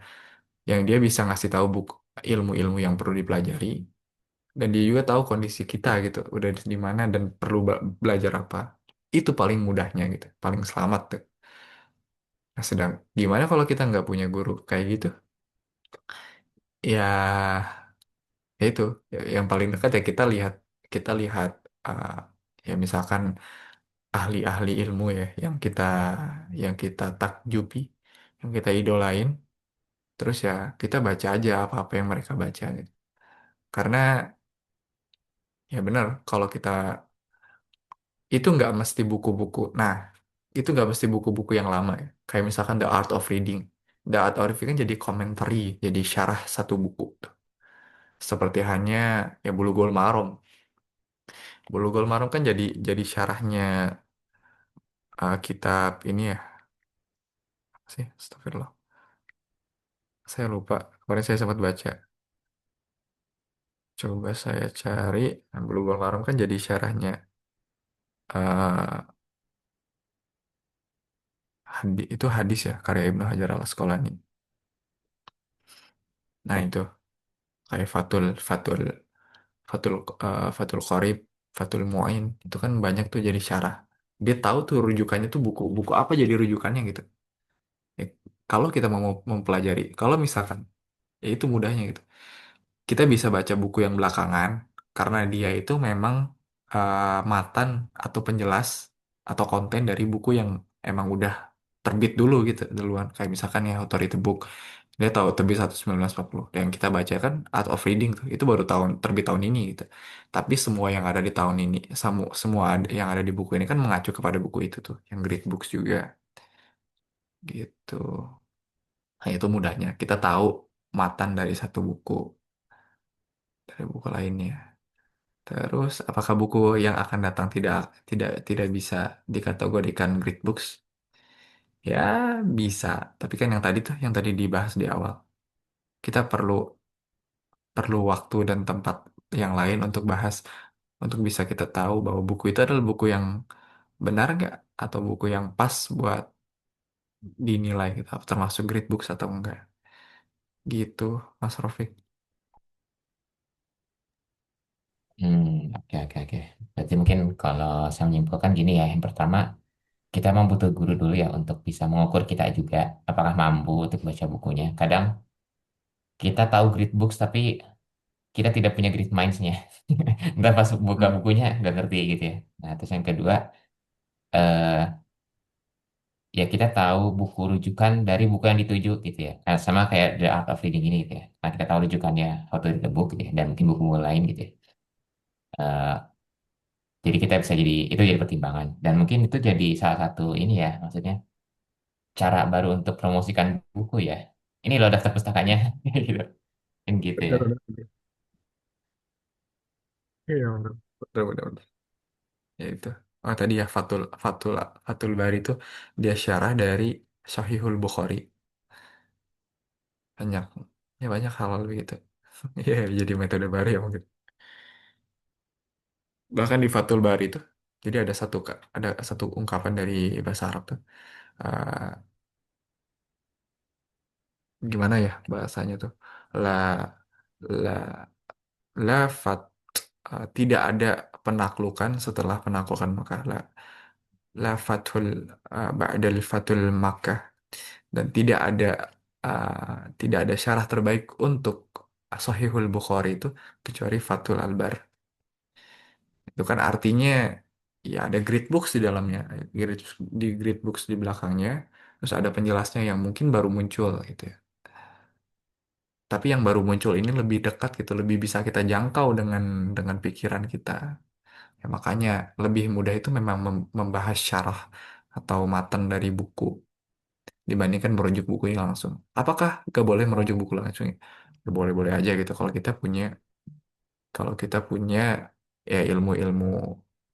yang dia bisa ngasih tahu buku ilmu-ilmu yang perlu dipelajari, dan dia juga tahu kondisi kita gitu, udah di mana dan perlu belajar apa. Itu paling mudahnya gitu, paling selamat tuh. Nah, sedang gimana kalau kita nggak punya guru kayak gitu? Ya, ya itu, yang paling dekat ya kita lihat uh, ya misalkan ahli-ahli ilmu ya yang kita takjubi, yang kita idolain, terus ya kita baca aja apa-apa yang mereka baca gitu. Karena ya benar kalau kita itu nggak mesti buku-buku. Nah, itu nggak mesti buku-buku yang lama ya. Kayak misalkan The Art of Reading. The Art of Reading kan jadi komentari, jadi syarah satu buku. Seperti hanya ya Bulughul Maram. Bulughul Maram kan jadi syarahnya kitab ini ya. Apa sih, astagfirullah. Saya lupa. Kemarin saya sempat baca. Coba saya cari. Nah, Bulughul Maram kan jadi syarahnya eh itu hadis ya, karya Ibnu Hajar Al Asqalani. Nah, itu kayak Fatul Qorib, Fatul Mu'in, itu kan banyak tuh jadi syarah. Dia tahu tuh rujukannya tuh buku apa jadi rujukannya gitu. Ya, kalau kita mau mempelajari, kalau misalkan, ya itu mudahnya gitu. Kita bisa baca buku yang belakangan karena dia itu memang matan atau penjelas atau konten dari buku yang emang udah terbit dulu gitu duluan. Kayak misalkan ya Authority Book, dia tahu terbit 1940. Yang kita baca kan Art of Reading tuh, itu baru terbit tahun ini gitu. Tapi semua yang ada di tahun ini, yang ada di buku ini kan mengacu kepada buku itu tuh, yang Great Books juga gitu. Nah, itu mudahnya. Kita tahu matan dari buku lainnya. Terus, apakah buku yang akan datang tidak tidak tidak bisa dikategorikan great books? Ya, bisa. Tapi kan yang tadi dibahas di awal, kita perlu perlu waktu dan tempat yang lain untuk bahas, untuk bisa kita tahu bahwa buku itu adalah buku yang benar nggak, atau buku yang pas buat dinilai gitu, termasuk great books atau enggak. Gitu, Mas Rofik. Hmm, oke, oke, oke. Berarti mungkin kalau saya menyimpulkan gini ya, yang pertama kita memang butuh guru dulu ya untuk bisa mengukur kita juga apakah mampu untuk baca bukunya. Kadang kita tahu great books tapi kita tidak punya great minds-nya. Ntar pas buka Hmm. bukunya nggak ngerti gitu ya. Nah, terus yang kedua, eh, ya kita tahu buku rujukan dari buku yang dituju gitu ya. Nah, sama kayak The Art of Reading ini gitu ya. Nah, kita tahu rujukannya How to Read a Book gitu ya, dan mungkin buku lain gitu ya. Eh, Jadi kita bisa jadi pertimbangan. Dan mungkin itu jadi salah satu ini ya, maksudnya cara baru untuk promosikan buku ya. Ini loh daftar pustakanya, gitu. Kan gitu ya. Benar, benar, benar. Iya, benar. Benar, benar, benar. Ya itu. Oh, tadi ya Fathul Bari itu dia syarah dari Sahihul Bukhari. Banyak. Ya banyak hal begitu. Iya, jadi metode baru ya mungkin. Bahkan di Fathul Bari itu, jadi ada satu ungkapan dari bahasa Arab tuh. eh, Gimana ya bahasanya tuh? La la tidak ada penaklukan setelah penaklukan Makkah. La fathul ba'dal fathul Makkah, dan tidak ada syarah terbaik untuk Sahihul Bukhari itu kecuali Fathul Albar. Itu kan artinya ya ada grid books di dalamnya, di grid books di belakangnya, terus ada penjelasnya yang mungkin baru muncul gitu ya. Tapi yang baru muncul ini lebih dekat gitu, lebih bisa kita jangkau dengan pikiran kita. Ya, makanya lebih mudah itu memang membahas syarah atau matan dari buku dibandingkan merujuk bukunya langsung. Apakah gak boleh merujuk buku langsung? Ya, boleh-boleh aja gitu kalau kita punya ya ilmu-ilmu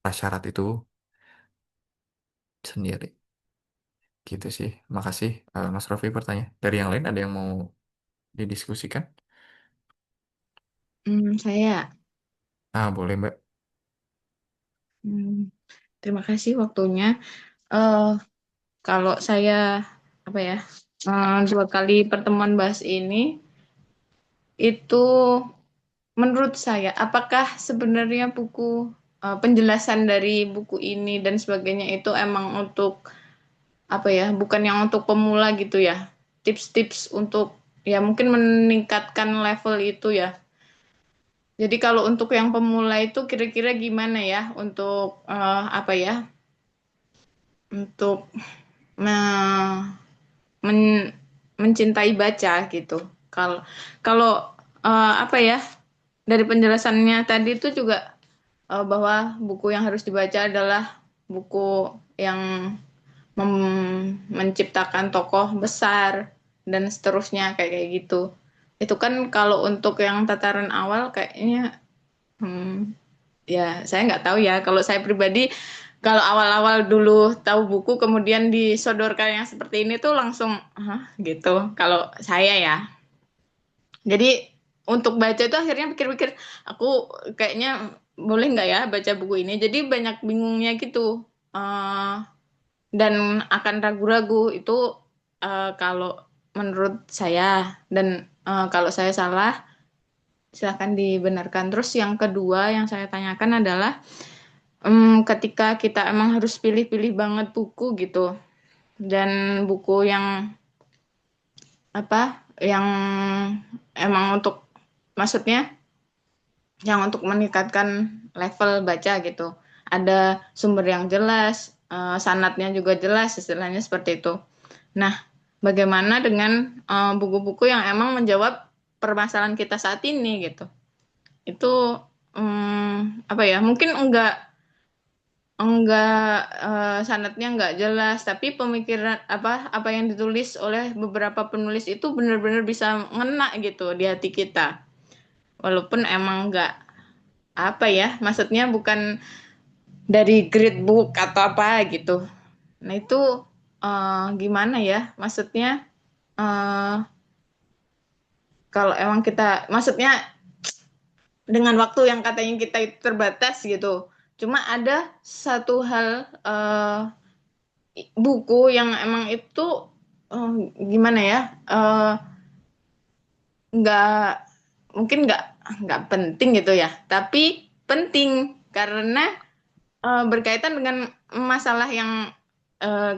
prasyarat itu sendiri. Gitu sih. Makasih Mas Rofi bertanya. Dari yang lain ada yang mau didiskusikan? Saya, Boleh Mbak. hmm, terima kasih waktunya. Eh, Kalau saya apa ya, 2 kali pertemuan bahas ini, itu menurut saya, apakah sebenarnya penjelasan dari buku ini dan sebagainya itu emang untuk apa ya, bukan yang untuk pemula gitu ya, tips-tips untuk ya mungkin meningkatkan level itu ya. Jadi kalau untuk yang pemula itu kira-kira gimana ya untuk apa ya, untuk me- men- mencintai baca gitu. Kalau kalau apa ya, dari penjelasannya tadi itu juga bahwa buku yang harus dibaca adalah buku yang menciptakan tokoh besar dan seterusnya kayak kayak gitu. Itu kan kalau untuk yang tataran awal kayaknya hmm, ya saya nggak tahu ya. Kalau saya pribadi, kalau awal-awal dulu tahu buku kemudian disodorkan yang seperti ini tuh langsung hah gitu. Kalau saya ya. Jadi untuk baca itu akhirnya pikir-pikir aku kayaknya boleh nggak ya baca buku ini. Jadi banyak bingungnya gitu. Eh, dan akan ragu-ragu itu kalau menurut saya, dan kalau saya salah silahkan dibenarkan. Terus yang kedua yang saya tanyakan adalah ketika kita emang harus pilih-pilih banget buku gitu, dan buku yang apa, yang emang untuk, maksudnya yang untuk meningkatkan level baca gitu. Ada sumber yang jelas, sanadnya juga jelas, istilahnya seperti itu. Nah, bagaimana dengan buku-buku yang emang menjawab permasalahan kita saat ini gitu? Itu apa ya? Mungkin enggak sanadnya enggak jelas, tapi pemikiran apa yang ditulis oleh beberapa penulis itu benar-benar bisa ngena gitu di hati kita. Walaupun emang enggak apa ya, maksudnya bukan dari grade book atau apa gitu. Nah, itu gimana ya? Maksudnya eh kalau emang kita, maksudnya dengan waktu yang katanya kita itu terbatas gitu. Cuma ada satu hal buku yang emang itu gimana ya? Nggak, mungkin nggak penting gitu ya, tapi penting karena berkaitan dengan masalah yang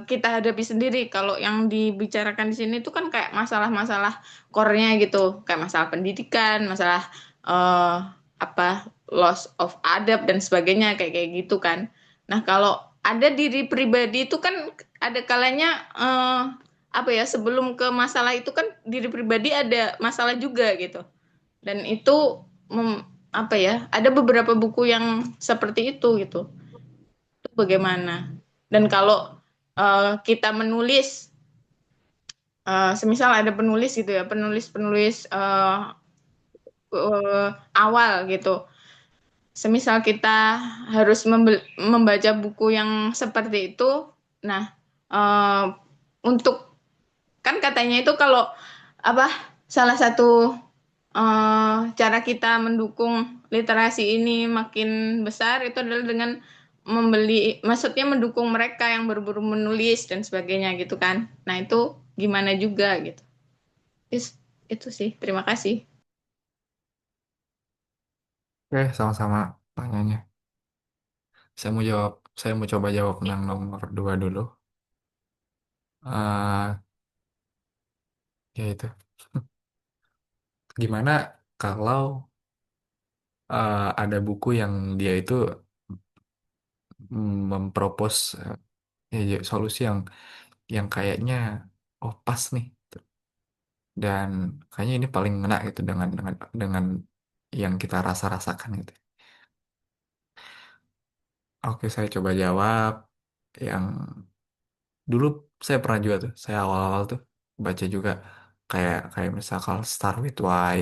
kita hadapi sendiri. Kalau yang dibicarakan di sini itu kan kayak masalah-masalah core-nya gitu, kayak masalah pendidikan, masalah eh, apa, loss of adab dan sebagainya kayak kayak gitu kan. Nah, kalau ada diri pribadi itu kan ada kalanya apa ya, sebelum ke masalah itu kan diri pribadi ada masalah juga gitu. Dan itu apa ya, ada beberapa buku yang seperti itu gitu. itu bagaimana. Dan kalau kita menulis, semisal ada penulis gitu ya, penulis-penulis awal gitu. Semisal kita harus membaca buku yang seperti itu, nah eh, untuk kan katanya itu kalau apa salah satu cara kita mendukung literasi ini makin besar itu adalah dengan maksudnya mendukung mereka yang berburu menulis dan sebagainya gitu kan. Nah itu gimana juga gitu. Is- Itu sih. Terima kasih. Oke, sama-sama tanyanya. Saya mau coba jawab yang nomor dua dulu. Eh Yaitu, gimana kalau ada buku yang dia itu mempropos solusi yang kayaknya oh pas nih, dan kayaknya ini paling ngena gitu dengan yang kita rasa-rasakan gitu. Oke, saya coba jawab yang dulu saya pernah juga tuh, saya awal-awal tuh baca juga kayak kayak misalkan Start With Why,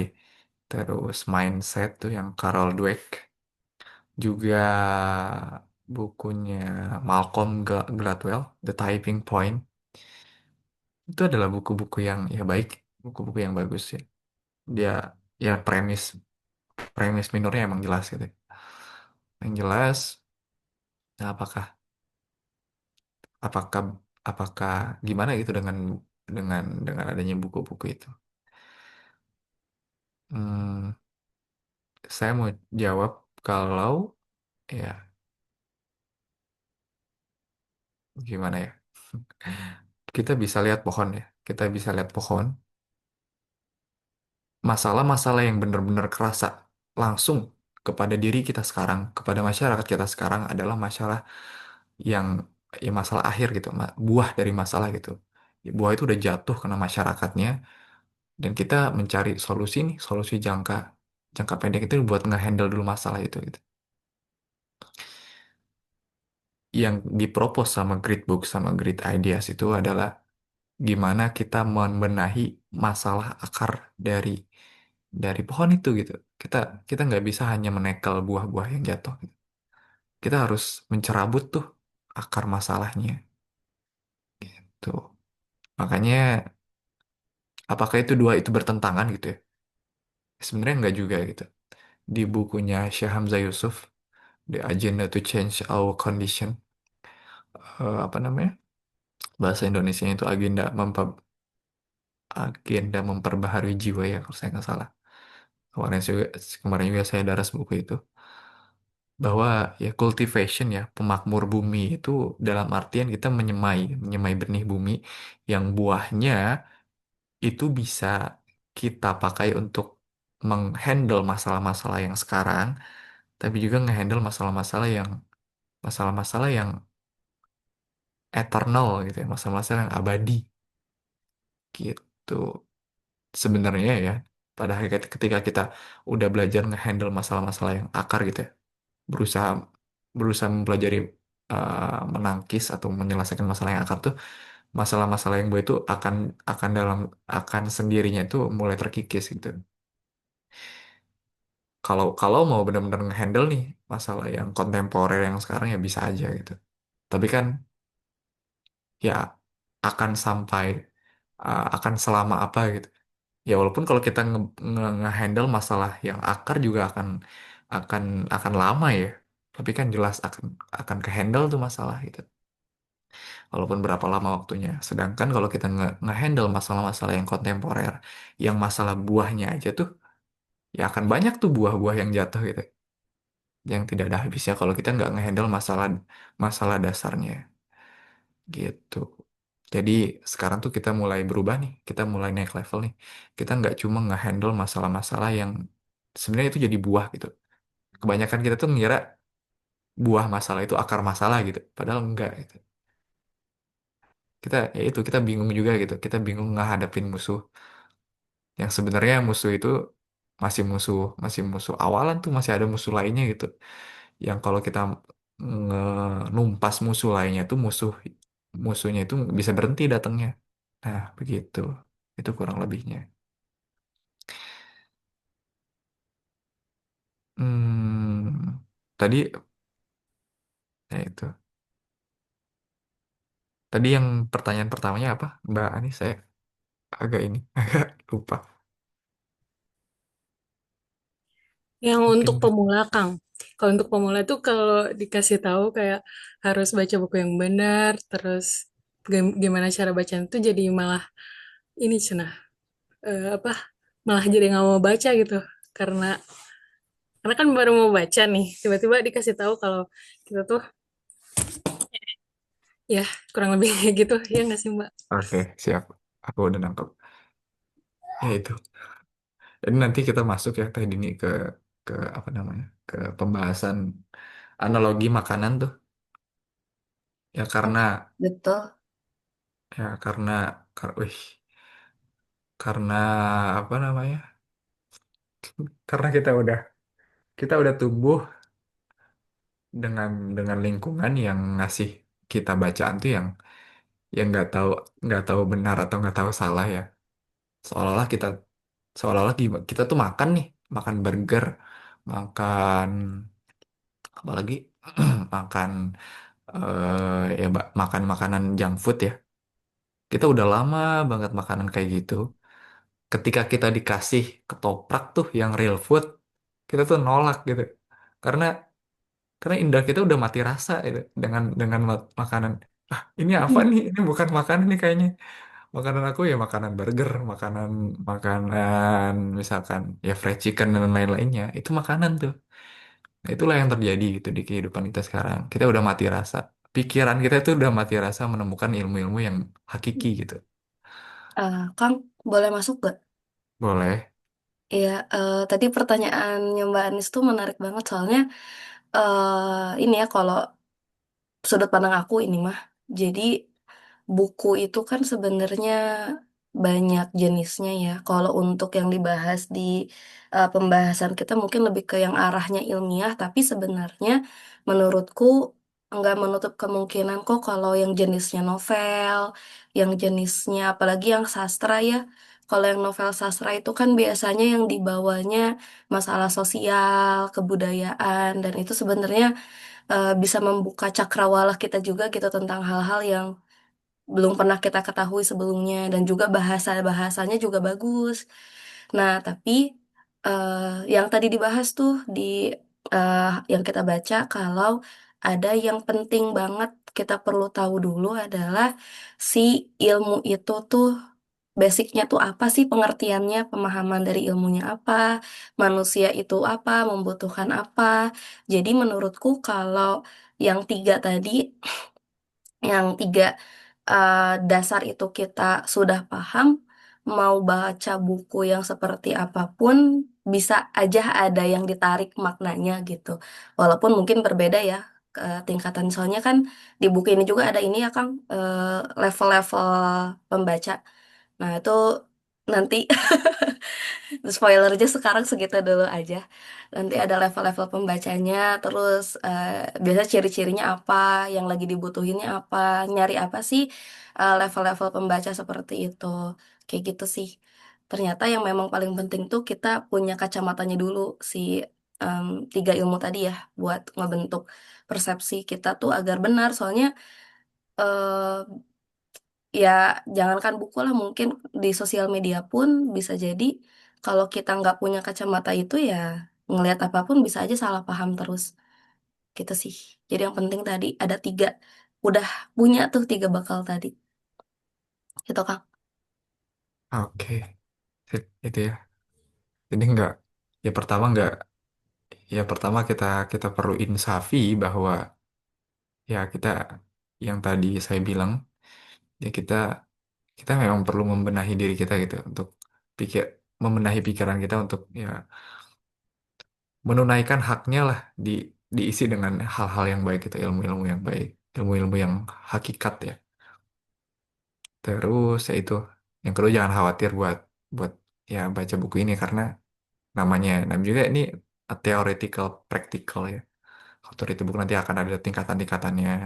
terus Mindset tuh yang Carol Dweck, juga bukunya Malcolm Gladwell, The Tipping Point. Itu adalah buku-buku yang ya baik, buku-buku yang bagus ya. Dia ya premis premis minornya emang jelas gitu. Yang jelas, nah, apakah apakah gimana gitu dengan adanya buku-buku itu. Hmm, saya mau jawab kalau ya gimana ya. Kita bisa lihat pohon ya. Kita bisa lihat pohon. Masalah-masalah yang benar-benar kerasa langsung kepada diri kita sekarang, kepada masyarakat kita sekarang adalah masalah yang ya masalah akhir gitu, buah dari masalah gitu. Ya, buah itu udah jatuh kena masyarakatnya dan kita mencari solusi nih, solusi jangka jangka pendek itu buat ngehandle dulu masalah itu gitu. Yang dipropos sama Grit Book sama Grit Ideas itu adalah gimana kita membenahi masalah akar dari pohon itu gitu. Kita kita nggak bisa hanya menekel buah-buah yang jatuh gitu. Kita harus mencerabut tuh akar masalahnya. Tuh. Makanya apakah itu dua itu bertentangan gitu ya? Sebenarnya nggak juga gitu. Di bukunya Syah Hamzah Yusuf, The Agenda to Change Our Condition, apa namanya? Bahasa Indonesia itu agenda memperbaharui jiwa ya kalau saya nggak salah. Kemarin juga saya daras buku itu bahwa ya cultivation ya pemakmur bumi itu dalam artian kita menyemai benih bumi yang buahnya itu bisa kita pakai untuk menghandle masalah-masalah yang sekarang, tapi juga ngehandle masalah-masalah yang eternal gitu ya, masalah-masalah yang abadi gitu. Sebenarnya ya, pada hakikat ketika kita udah belajar ngehandle masalah-masalah yang akar gitu ya, berusaha berusaha mempelajari menangkis atau menyelesaikan masalah yang akar tuh, masalah-masalah yang buah itu akan sendirinya itu mulai terkikis gitu. Kalau kalau mau benar-benar ngehandle nih masalah yang kontemporer yang sekarang ya bisa aja gitu. Tapi kan ya akan selama apa gitu. Ya walaupun kalau kita nge-handle masalah yang akar juga akan akan lama ya. Tapi kan jelas akan ke-handle tuh masalah gitu. Walaupun berapa lama waktunya. Sedangkan kalau kita nge-handle masalah-masalah yang kontemporer, yang masalah buahnya aja tuh, ya akan banyak tuh buah-buah yang jatuh gitu. Yang tidak ada habisnya kalau kita nggak ngehandle masalah masalah dasarnya gitu. Jadi sekarang tuh kita mulai berubah nih, kita mulai naik level nih. Kita nggak cuma ngehandle masalah-masalah yang sebenarnya itu jadi buah gitu. Kebanyakan kita tuh ngira buah masalah itu akar masalah gitu, padahal enggak gitu. Kita bingung juga gitu. Kita bingung ngehadapin musuh yang sebenarnya musuh itu masih musuh awalan tuh masih ada musuh lainnya gitu. Yang kalau kita numpas musuh lainnya tuh musuhnya itu bisa berhenti datangnya. Nah, begitu. Itu kurang lebihnya. Tadi ya itu. Tadi yang pertanyaan pertamanya apa, Mbak Ani? Saya agak ini agak lupa. Yang untuk Mungkin pemula, Kang. Kalau untuk pemula itu kalau dikasih tahu kayak harus baca buku yang benar, terus gimana cara bacaan itu jadi malah ini cenah apa malah jadi nggak mau baca gitu karena karena kan baru mau baca nih tiba-tiba dikasih tahu kalau kita tuh ya kurang lebih kayak gitu ya nggak sih Mbak? oke, siap. Aku udah nangkep. Ya itu. Jadi nanti kita masuk ya tadi ini ke apa namanya? Ke pembahasan analogi makanan tuh. Ya Oh, karena betul. ya wih, karena apa namanya? Karena kita udah tumbuh dengan lingkungan yang ngasih kita bacaan tuh yang nggak tahu benar atau nggak tahu salah ya. Seolah-olah kita seolah-olah kita tuh makan nih, makan burger, makan apalagi makan ya Mbak, makan makanan junk food ya. Kita udah lama banget makanan kayak gitu. Ketika kita dikasih ketoprak tuh yang real food, kita tuh nolak gitu. Karena karena indera kita udah mati rasa itu dengan makanan. Ah, ini apa nih? Ini bukan makanan nih kayaknya. Makanan aku ya makanan burger, makanan makanan misalkan ya fried chicken dan lain-lainnya. Itu makanan tuh. Nah, itulah yang terjadi gitu di kehidupan kita sekarang. Kita udah mati rasa. Pikiran kita itu udah mati rasa menemukan ilmu-ilmu yang hakiki gitu. Kang, boleh masuk gak? Boleh. Iya, tadi pertanyaannya Mbak Anis tuh menarik banget soalnya ini ya kalau sudut pandang aku ini mah. Jadi buku itu kan sebenarnya banyak jenisnya ya. Kalau untuk yang dibahas di pembahasan kita mungkin lebih ke yang arahnya ilmiah, tapi sebenarnya menurutku nggak menutup kemungkinan kok kalau yang jenisnya novel, yang jenisnya apalagi yang sastra ya. Kalau yang novel sastra itu kan biasanya yang dibawanya masalah sosial, kebudayaan, dan itu sebenarnya bisa membuka cakrawala kita juga gitu tentang hal-hal yang belum pernah kita ketahui sebelumnya dan juga bahasa-bahasanya juga bagus. Nah, tapi yang tadi dibahas tuh di yang kita baca kalau ada yang penting banget kita perlu tahu dulu adalah si ilmu itu tuh basicnya tuh apa sih pengertiannya, pemahaman dari ilmunya apa, manusia itu apa, membutuhkan apa. Jadi menurutku kalau yang tiga tadi, yang tiga dasar itu kita sudah paham, mau baca buku yang seperti apapun, bisa aja ada yang ditarik maknanya gitu. Walaupun mungkin berbeda ya tingkatan. Soalnya kan di buku ini juga ada ini ya Kang, level-level pembaca. Nah itu nanti spoiler aja sekarang segitu dulu aja. Nanti ada level-level pembacanya, terus biasa ciri-cirinya apa, yang lagi dibutuhinnya apa, nyari apa sih level-level pembaca seperti itu. Kayak gitu sih. Ternyata yang memang paling penting tuh kita punya kacamatanya dulu si em, tiga ilmu tadi ya buat ngebentuk persepsi kita tuh agar benar. Soalnya eh, ya jangankan buku lah mungkin di sosial media pun bisa jadi kalau kita nggak punya kacamata itu ya ngelihat apapun bisa aja salah paham terus gitu sih. Jadi yang penting tadi ada tiga, udah punya tuh tiga bakal tadi gitu Kang. Oke. Itu ya. Jadi ya pertama kita kita perlu insafi bahwa ya yang tadi saya bilang ya kita memang perlu membenahi diri kita gitu untuk pikir membenahi pikiran kita untuk ya menunaikan haknya lah diisi dengan hal-hal yang baik itu ilmu-ilmu yang baik, ilmu-ilmu yang hakikat ya. Terus ya itu yang kedua jangan khawatir buat buat ya baca buku ini karena namanya juga ini theoretical practical ya. Authority book nanti akan ada tingkatan-tingkatannya.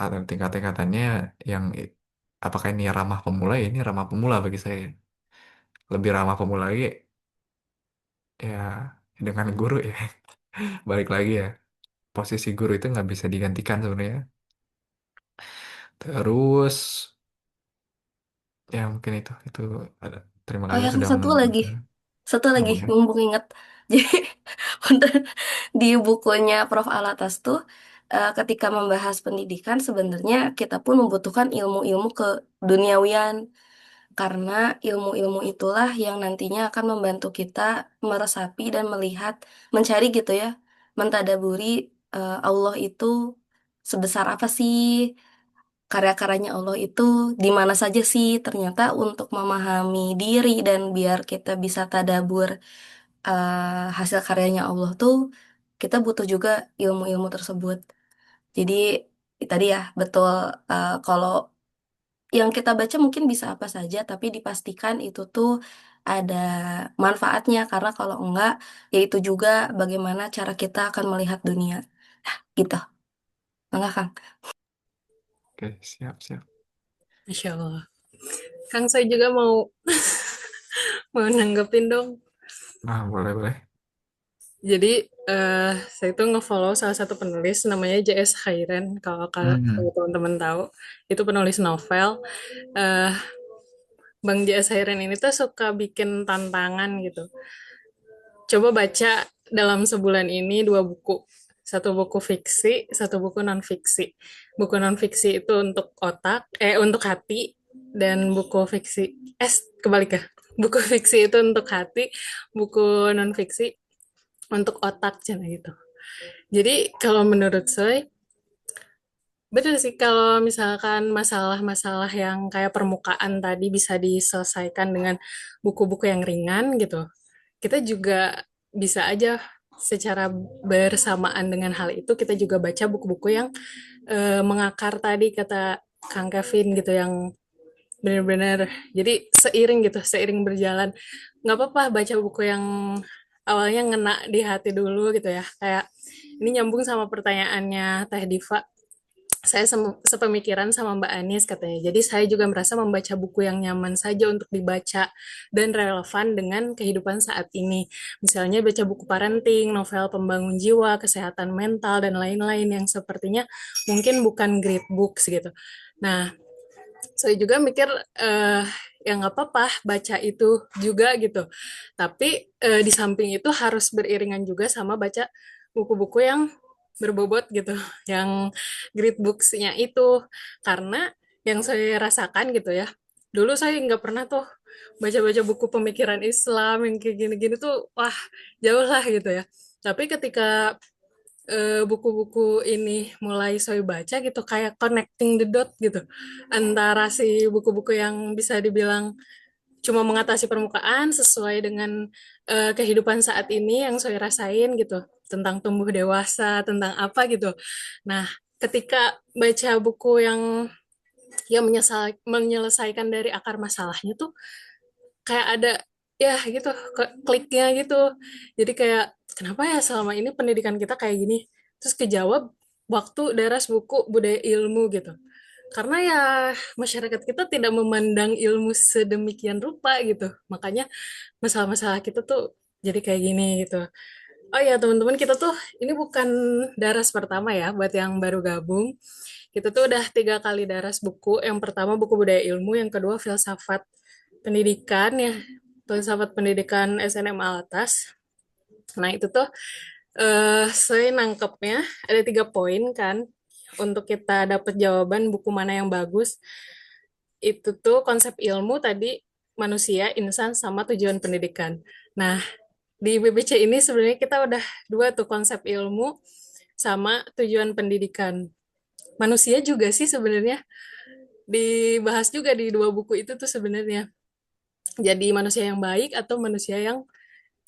Ada tingkat-tingkatannya yang apakah ini ramah pemula? Ya, ini ramah pemula bagi saya. Lebih ramah pemula lagi ya dengan guru ya. Balik lagi ya. Posisi guru itu nggak bisa digantikan sebenarnya. Terus ya mungkin itu ada. Terima Oh kasih ya, sudah mendengarkan. satu Oh, lagi, boleh. mumpung ingat. Jadi untuk di bukunya Prof. Alatas tuh, ketika membahas pendidikan, sebenarnya kita pun membutuhkan ilmu-ilmu keduniawian, karena ilmu-ilmu itulah yang nantinya akan membantu kita meresapi dan melihat, mencari gitu ya, mentadaburi Allah itu sebesar apa sih, karya-karyanya Allah itu di mana saja sih ternyata untuk memahami diri dan biar kita bisa tadabur hasil karyanya Allah tuh kita butuh juga ilmu-ilmu tersebut. Jadi tadi ya betul, kalau yang kita baca mungkin bisa apa saja tapi dipastikan itu tuh ada manfaatnya, karena kalau enggak ya itu juga bagaimana cara kita akan melihat dunia. Gitu. Enggak, Kang? Oke, siap, siap. Masya Allah. Kang, saya juga mau mau nanggepin dong. Nah, boleh, boleh. Jadi saya itu nge-follow salah satu penulis namanya J.S. Khairan, kalau Hmm. teman-teman tahu. Itu penulis novel. Eh, Bang J.S. Khairan ini tuh suka bikin tantangan gitu. Coba baca dalam sebulan ini 2 buku. Satu buku fiksi, satu buku non fiksi. Buku non fiksi itu untuk untuk hati, dan buku fiksi, kebalik ya. Buku fiksi itu untuk hati, buku non fiksi untuk otak, cina gitu. Jadi kalau menurut saya, betul sih kalau misalkan masalah-masalah yang kayak permukaan tadi bisa diselesaikan dengan buku-buku yang ringan gitu. Kita juga bisa aja secara bersamaan dengan hal itu kita juga baca buku-buku yang mengakar tadi kata Kang Kevin gitu, yang benar-benar jadi seiring gitu, seiring berjalan. Nggak apa-apa baca buku yang awalnya ngena di hati dulu gitu ya. Kayak ini nyambung sama pertanyaannya Teh Diva, saya sepemikiran sama Mbak Anies katanya. Jadi saya juga merasa membaca buku yang nyaman saja untuk dibaca dan relevan dengan kehidupan saat ini. Misalnya baca buku parenting, novel pembangun jiwa, kesehatan mental, dan lain-lain yang sepertinya mungkin bukan great books gitu. Nah, saya juga mikir eh, ya nggak apa-apa baca itu juga gitu. Tapi di samping itu harus beriringan juga sama baca buku-buku yang berbobot gitu, yang great books-nya itu. Karena yang saya rasakan gitu ya, dulu saya nggak pernah tuh baca-baca buku pemikiran Islam yang kayak gini-gini tuh, wah jauh lah gitu ya. Tapi ketika buku-buku ini mulai saya baca gitu, kayak connecting the dot gitu antara si buku-buku yang bisa dibilang cuma mengatasi permukaan sesuai dengan kehidupan saat ini yang saya rasain gitu, tentang tumbuh dewasa, tentang apa gitu. Nah, ketika baca buku yang menyelesaikan dari akar masalahnya tuh kayak ada ya gitu kliknya gitu. Jadi kayak kenapa ya selama ini pendidikan kita kayak gini, terus kejawab waktu daras buku budaya ilmu gitu, karena ya masyarakat kita tidak memandang ilmu sedemikian rupa gitu, makanya masalah-masalah kita tuh jadi kayak gini gitu. Oh ya teman-teman, kita tuh ini bukan daras pertama ya buat yang baru gabung. Kita tuh udah 3 kali daras buku. Yang pertama buku budaya ilmu, yang kedua filsafat pendidikan ya, filsafat pendidikan SNM Alatas. Nah itu tuh saya nangkepnya ada 3 poin kan, untuk kita dapat jawaban buku mana yang bagus. Itu tuh konsep ilmu tadi, manusia, insan, sama tujuan pendidikan. Nah, di BBC ini sebenarnya kita udah 2 tuh konsep ilmu sama tujuan pendidikan. Manusia juga sih sebenarnya dibahas juga di 2 buku itu tuh sebenarnya. Jadi manusia yang baik atau manusia yang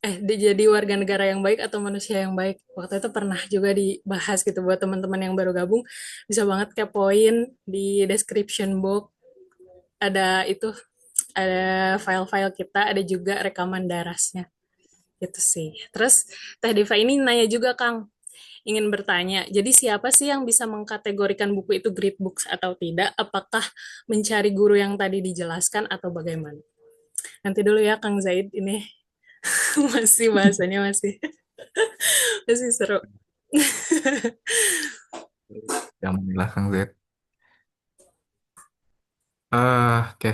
jadi warga negara yang baik atau manusia yang baik. Waktu itu pernah juga dibahas gitu, buat teman-teman yang baru gabung bisa banget kepoin di description box, ada itu, ada file-file kita, ada juga rekaman darasnya Itu sih. Terus Teh Diva ini nanya juga Kang, ingin bertanya. Jadi siapa sih yang bisa mengkategorikan buku itu great books atau tidak? Apakah mencari guru yang tadi dijelaskan atau bagaimana? Nanti dulu ya Kang Zaid ini masih bahasanya masih seru. Yang belakang Z. Oke.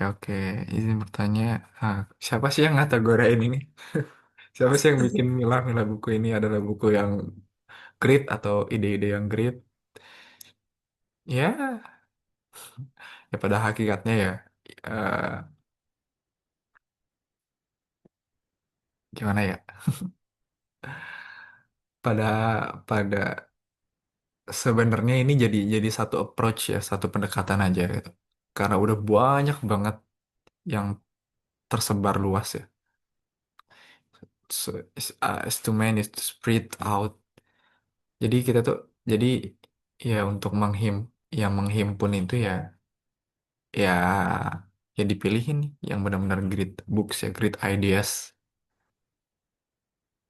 Oke. Izin bertanya, siapa sih yang ngategoriin ini? Siapa sih yang bikin milah-milah buku ini adalah buku yang great atau ide-ide yang great? Ya, ya pada hakikatnya ya, eh, gimana ya? Pada pada sebenarnya ini jadi satu approach ya, satu pendekatan aja gitu. Karena udah banyak banget yang tersebar luas ya. So, it's too many to spread out. Jadi kita tuh jadi ya untuk yang menghimpun itu ya ya dipilihin nih yang benar-benar great books ya, great ideas.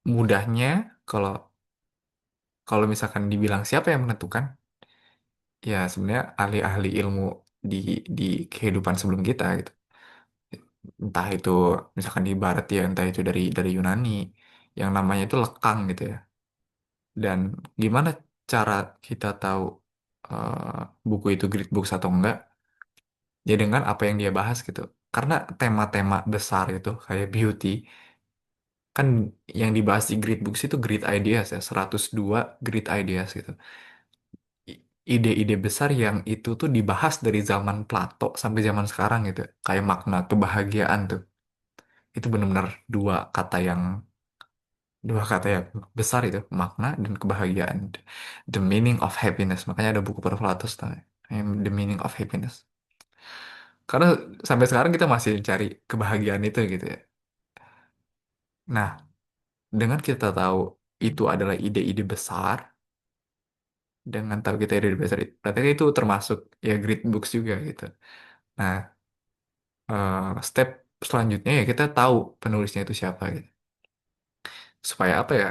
Mudahnya kalau kalau misalkan dibilang siapa yang menentukan, ya sebenarnya ahli-ahli ilmu di di kehidupan sebelum kita gitu. Entah itu misalkan di barat ya, entah itu dari Yunani yang namanya itu lekang gitu ya. Dan gimana cara kita tahu buku itu great books atau enggak? Ya dengan apa yang dia bahas gitu. Karena tema-tema besar itu kayak beauty kan yang dibahas di great books itu great ideas ya, 102 great ideas gitu. Ide-ide besar yang itu tuh dibahas dari zaman Plato sampai zaman sekarang gitu. Kayak makna kebahagiaan tuh. Itu benar-benar dua kata yang besar itu, makna dan kebahagiaan. The meaning of happiness. Makanya ada buku Plato namanya. The meaning of happiness. Karena sampai sekarang kita masih cari kebahagiaan itu gitu ya. Nah, dengan kita tahu itu adalah ide-ide besar, dengan tahu kita ide-ide besar, berarti itu termasuk ya great books juga gitu. Nah, step selanjutnya ya kita tahu penulisnya itu siapa gitu. Supaya apa ya?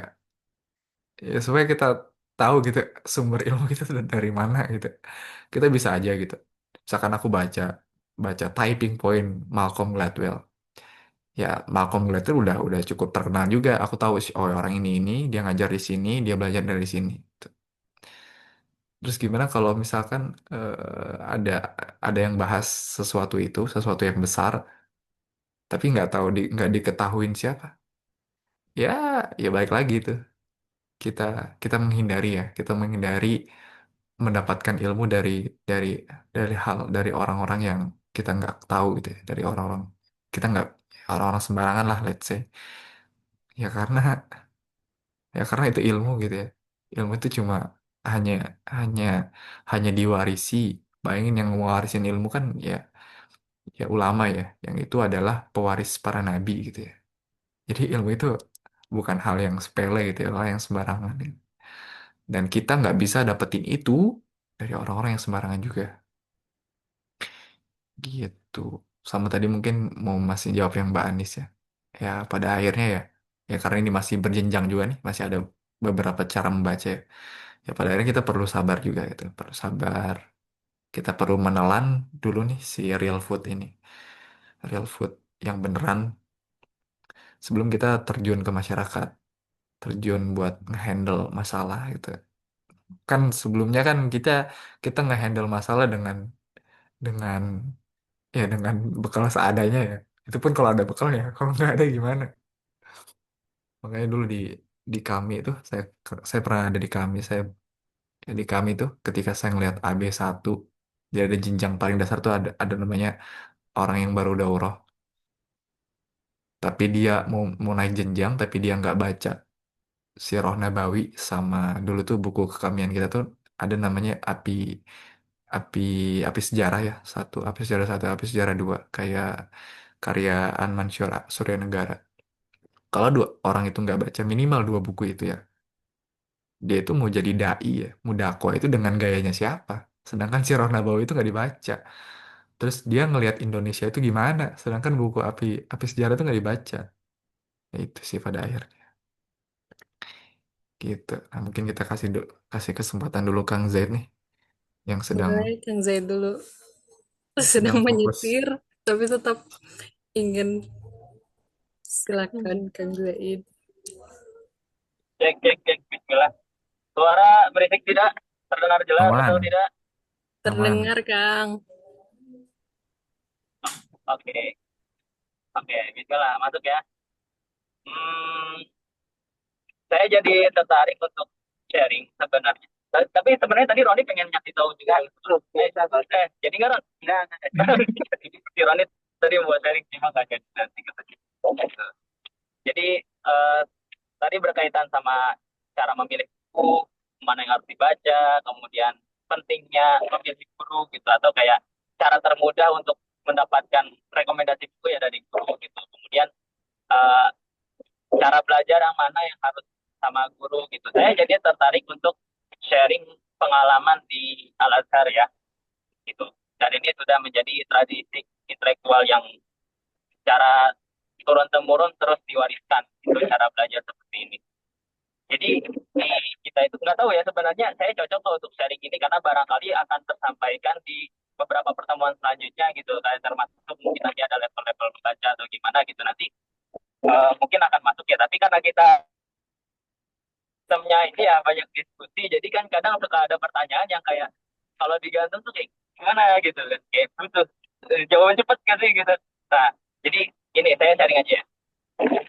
Ya supaya kita tahu gitu sumber ilmu kita tuh dari mana gitu. Kita bisa aja gitu. Misalkan aku baca baca Typing Point Malcolm Gladwell. Ya Malcolm Gladwell udah cukup terkenal juga. Aku tahu sih oh orang ini dia ngajar di sini, dia belajar dari sini. Terus gimana kalau misalkan ada yang bahas sesuatu yang besar, tapi nggak diketahuin siapa? Ya, ya balik lagi tuh. Kita kita menghindari ya, kita menghindari mendapatkan ilmu dari dari orang-orang yang kita nggak tahu gitu ya, dari orang-orang kita nggak orang-orang sembarangan lah, let's say. Ya karena itu ilmu gitu ya. Ilmu itu cuma hanya hanya hanya diwarisi. Bayangin yang mewarisin ilmu kan ya ulama ya, yang itu adalah pewaris para nabi gitu ya. Jadi ilmu itu bukan hal yang sepele gitu ya, hal yang sembarangan. Ya. Dan kita nggak bisa dapetin itu dari orang-orang yang sembarangan juga. Gitu. Sama tadi mungkin mau masih jawab yang Mbak Anis ya. Ya pada akhirnya ya karena ini masih berjenjang juga nih, masih ada beberapa cara membaca ya. Ya pada akhirnya kita perlu sabar juga gitu, perlu sabar. Kita perlu menelan dulu nih si real food ini. Real food yang beneran sebelum kita terjun ke masyarakat, terjun buat ngehandle masalah gitu. Kan sebelumnya kan kita ngehandle masalah dengan dengan bekal seadanya ya. Itu pun kalau ada bekal ya, kalau nggak ada gimana? Makanya dulu di kami itu saya pernah ada di kami, di kami itu ketika saya ngelihat AB1 dia ada jenjang paling dasar tuh ada namanya orang yang baru daurah, tapi dia mau naik jenjang tapi dia nggak baca Sirah Nabawi sama dulu tuh buku kekamian kita tuh ada namanya api api sejarah ya satu api sejarah dua kayak karya Anman Surya Negara. Kalau dua orang itu nggak baca minimal dua buku itu ya, dia itu mau jadi dai ya, mau dakwah itu dengan gayanya siapa? Sedangkan si Nabawi itu nggak dibaca. Terus dia ngelihat Indonesia itu gimana, sedangkan buku api sejarah itu nggak dibaca. Ya itu sih pada akhirnya. Gitu. Nah, mungkin kita kasih kesempatan dulu Kang Zaid nih, yang sedang Boleh, Kang Zaid dulu sedang sedang fokus. menyetir, tapi tetap ingin silakan Hmm. Kang Zaid. Cek, cek, cek. Bismillah. Suara berisik tidak? Terdengar jelas atau Aman, tidak? aman. Terdengar, Kang. Oke, oke. Bismillah, masuk ya. Hmm, saya jadi tertarik untuk sharing sebenarnya. Tapi sebenarnya tadi Roni pengen ngasih tahu juga. Jadi nggak Ron? Nggak. Jadi si Roni tadi mau sharing cuma nggak jadi nanti gitu. Jadi tadi berkaitan sama cara memilih buku, mana yang harus dibaca, kemudian pentingnya memilih guru gitu, atau kayak cara termudah untuk mendapatkan rekomendasi buku ya dari guru gitu. Kemudian eh, cara belajar yang mana yang harus sama guru gitu. Saya jadi tertarik untuk sharing pengalaman di Al Azhar ya gitu. Dan ini sudah menjadi tradisi intelektual yang secara turun temurun terus diwariskan itu cara belajar seperti ini. Jadi di kita itu nggak tahu ya, sebenarnya saya cocok kok untuk sharing ini karena barangkali akan tersampaikan di beberapa pertemuan selanjutnya gitu, kayak termasuk mungkin nanti ada level-level membaca atau gimana gitu nanti mungkin akan masuk ya. Tapi karena kita sistemnya ini ya banyak diskusi, jadi kan kadang suka ada pertanyaan yang kayak kalau digantung tuh kayak gimana gitu kan, kayak butuh jawaban cepat kan sih gitu. Nah, jadi ini saya sharing aja ya.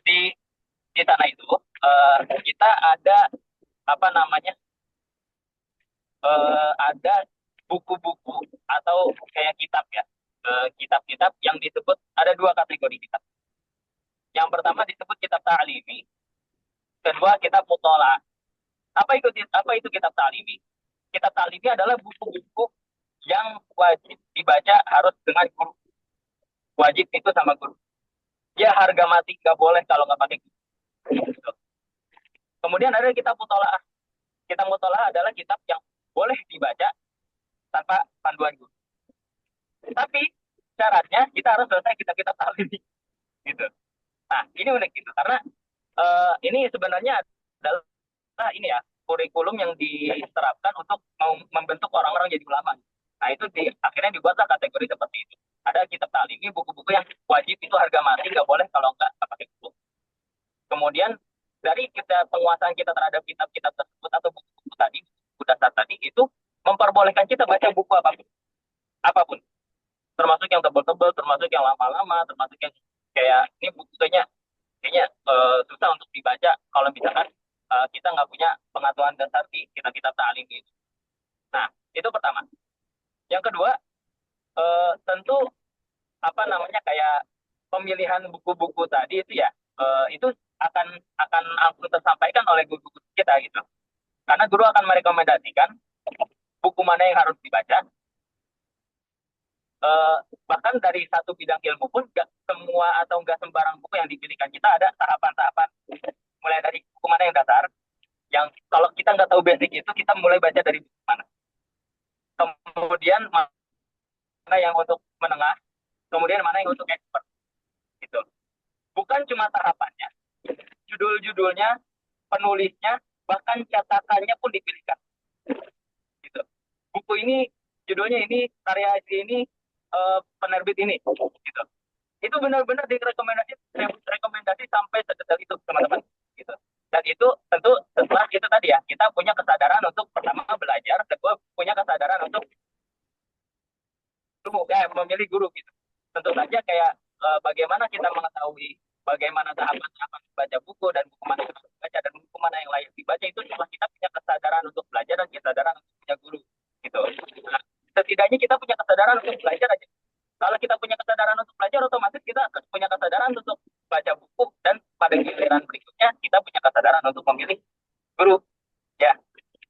Di di sana itu kita ada apa namanya, ada buku-buku atau kayak kitab ya, kitab-kitab yang disebut ada dua kategori kitab. Yang pertama disebut kitab ta'limi, kedua kitab mutola. Apa itu kitab ta'limi? Kitab ta'limi adalah buku-buku yang wajib dibaca harus dengan guru. Wajib itu sama guru. Dia harga mati nggak boleh kalau nggak pakai guru. Gitu. Kemudian ada kitab mutola. Kitab mutola adalah kitab yang boleh dibaca tanpa panduan guru. Tapi syaratnya kita harus selesai kitab-kitab ta'limi. Gitu. Nah, ini unik gitu karena ini sebenarnya adalah ini ya kurikulum yang diterapkan untuk membentuk orang-orang jadi ulama. Nah, itu akhirnya dibuatlah kategori seperti itu. Ada kitab ta'limi, buku-buku yang wajib itu harga mati, nggak boleh kalau nggak pakai buku. Kemudian dari kita penguasaan kita terhadap kitab-kitab tersebut atau buku-buku tadi, buku dasar tadi itu memperbolehkan kita baca buku apapun, termasuk yang tebal-tebal, termasuk yang lama-lama, termasuk yang kayak ini buku kayaknya susah untuk dibaca kalau misalkan kita nggak punya pengetahuan dasar di kitab-kitab ta'lim itu. Nah, itu pertama. Yang kedua, tentu apa namanya kayak pemilihan buku-buku tadi itu ya itu akan langsung tersampaikan oleh guru-guru kita gitu. Karena guru akan merekomendasikan buku mana yang harus dibaca. Bahkan dari satu bidang ilmu pun nggak semua atau nggak sembarang buku yang dipilihkan, kita ada tahapan-tahapan mulai dari buku mana yang dasar, yang kalau kita nggak tahu basic itu kita mulai baca dari buku mana, kemudian mana yang untuk menengah, kemudian mana yang untuk expert gitu. Bukan cuma tahapannya, judul-judulnya, penulisnya, bahkan catatannya pun dipilihkan gitu. Buku ini judulnya ini, karya ini, penerbit ini gitu. Itu benar-benar rekomendasi sampai sedetail itu teman-teman gitu. Dan itu tentu setelah itu tadi ya kita punya kesadaran untuk pertama belajar, kedua punya kesadaran untuk memilih guru gitu. Tentu saja kayak bagaimana kita mengetahui bagaimana tahapan-tahapan membaca buku dan buku mana yang harus dibaca dan buku mana yang layak dibaca itu setelah kita punya kesadaran untuk belajar dan kesadaran untuk punya guru gitu. Nah, setidaknya kita punya kesadaran untuk belajar aja. Kalau kita punya kesadaran untuk belajar, otomatis kita punya kesadaran untuk baca buku dan pada giliran berikutnya kita punya kesadaran untuk memilih guru ya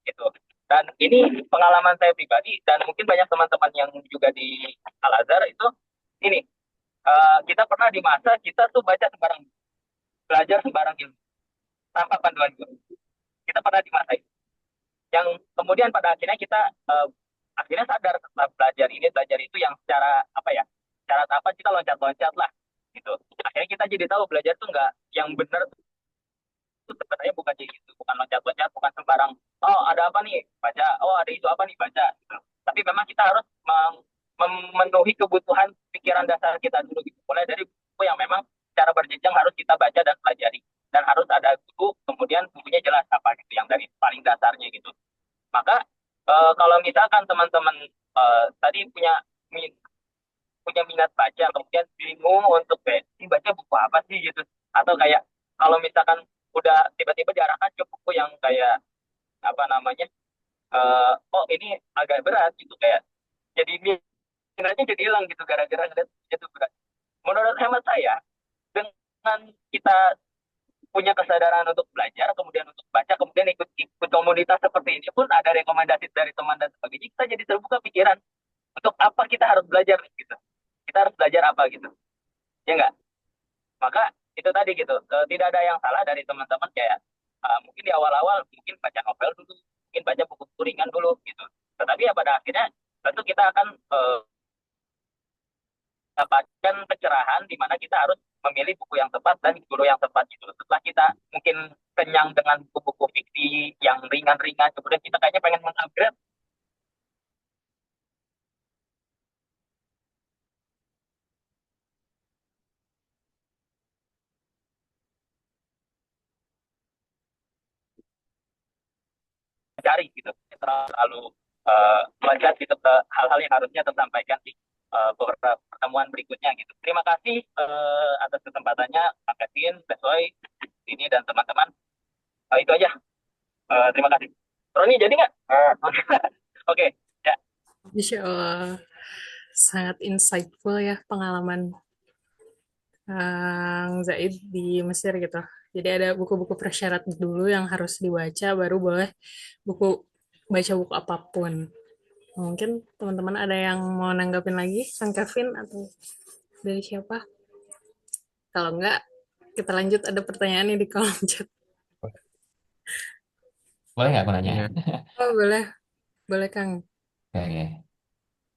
gitu. Dan ini pengalaman saya pribadi dan mungkin banyak teman-teman yang juga di Al Azhar itu ini kita pernah di masa kita tuh baca sembarang, belajar sembarang ilmu tanpa panduan guru. Kita pernah di masa itu yang kemudian pada akhirnya kita akhirnya sadar setelah belajar ini belajar itu yang secara apa ya, secara tahapan kita loncat-loncat lah gitu. Akhirnya kita jadi tahu belajar tuh nggak yang benar tuh sebenarnya bukan kayak gitu, bukan loncat-loncat, bukan sembarang oh ada apa nih baca, oh ada itu apa nih baca gitu. Tapi memang kita harus memenuhi kebutuhan pikiran dasar kita dulu gitu, mulai dari buku yang memang secara berjenjang harus kita baca dan pelajari, dan harus ada buku kemudian bukunya jelas apa gitu yang dari paling dasarnya gitu. Maka kalau misalkan teman-teman tadi punya minat baca, kemudian bingung untuk kayak "Ini baca buku apa sih gitu, atau kayak kalau misalkan udah tiba-tiba diarahkan ke buku yang kayak apa namanya, oh ini agak berat gitu, kayak jadi minatnya jadi hilang gitu gara-gara ngeliat itu berat. Menurut hemat saya, dengan kita punya kesadaran untuk belajar, kemudian untuk baca, kemudian ikut komunitas seperti ini pun ada rekomendasi dari teman dan sebagainya, kita jadi terbuka pikiran untuk apa kita harus belajar gitu. Kita harus belajar apa gitu, ya enggak? Maka itu tadi gitu, tidak ada yang salah dari teman-teman kayak mungkin di awal-awal mungkin baca novel dulu, mungkin baca buku ringan dulu gitu. Tetapi ya pada akhirnya tentu kita akan dapatkan pencerahan di mana kita harus memilih buku yang tepat dan guru yang tepat gitu. Setelah kita mungkin kenyang dengan buku-buku fiksi yang ringan-ringan, kemudian kita kayaknya pengen mengupgrade, cari gitu, terlalu meloncat gitu ke hal-hal yang harusnya tersampaikan di beberapa pertemuan berikutnya gitu. Terima kasih atas kesempatannya, Pak Kevin, Besoy, ini dan teman-teman. Itu aja. Terima kasih. Roni jadi nggak? Oke, ya. Insya Allah sangat insightful ya pengalaman Kang Zaid di Mesir gitu. Jadi ada buku-buku persyarat dulu yang harus dibaca, baru boleh baca buku apapun. Mungkin teman-teman ada yang mau nanggapin lagi, Kang Kevin atau dari siapa? Kalau enggak, kita lanjut, ada pertanyaan nih di kolom chat. Boleh nggak aku nanya? Iya. Oh, boleh. Boleh, Kang. Oke.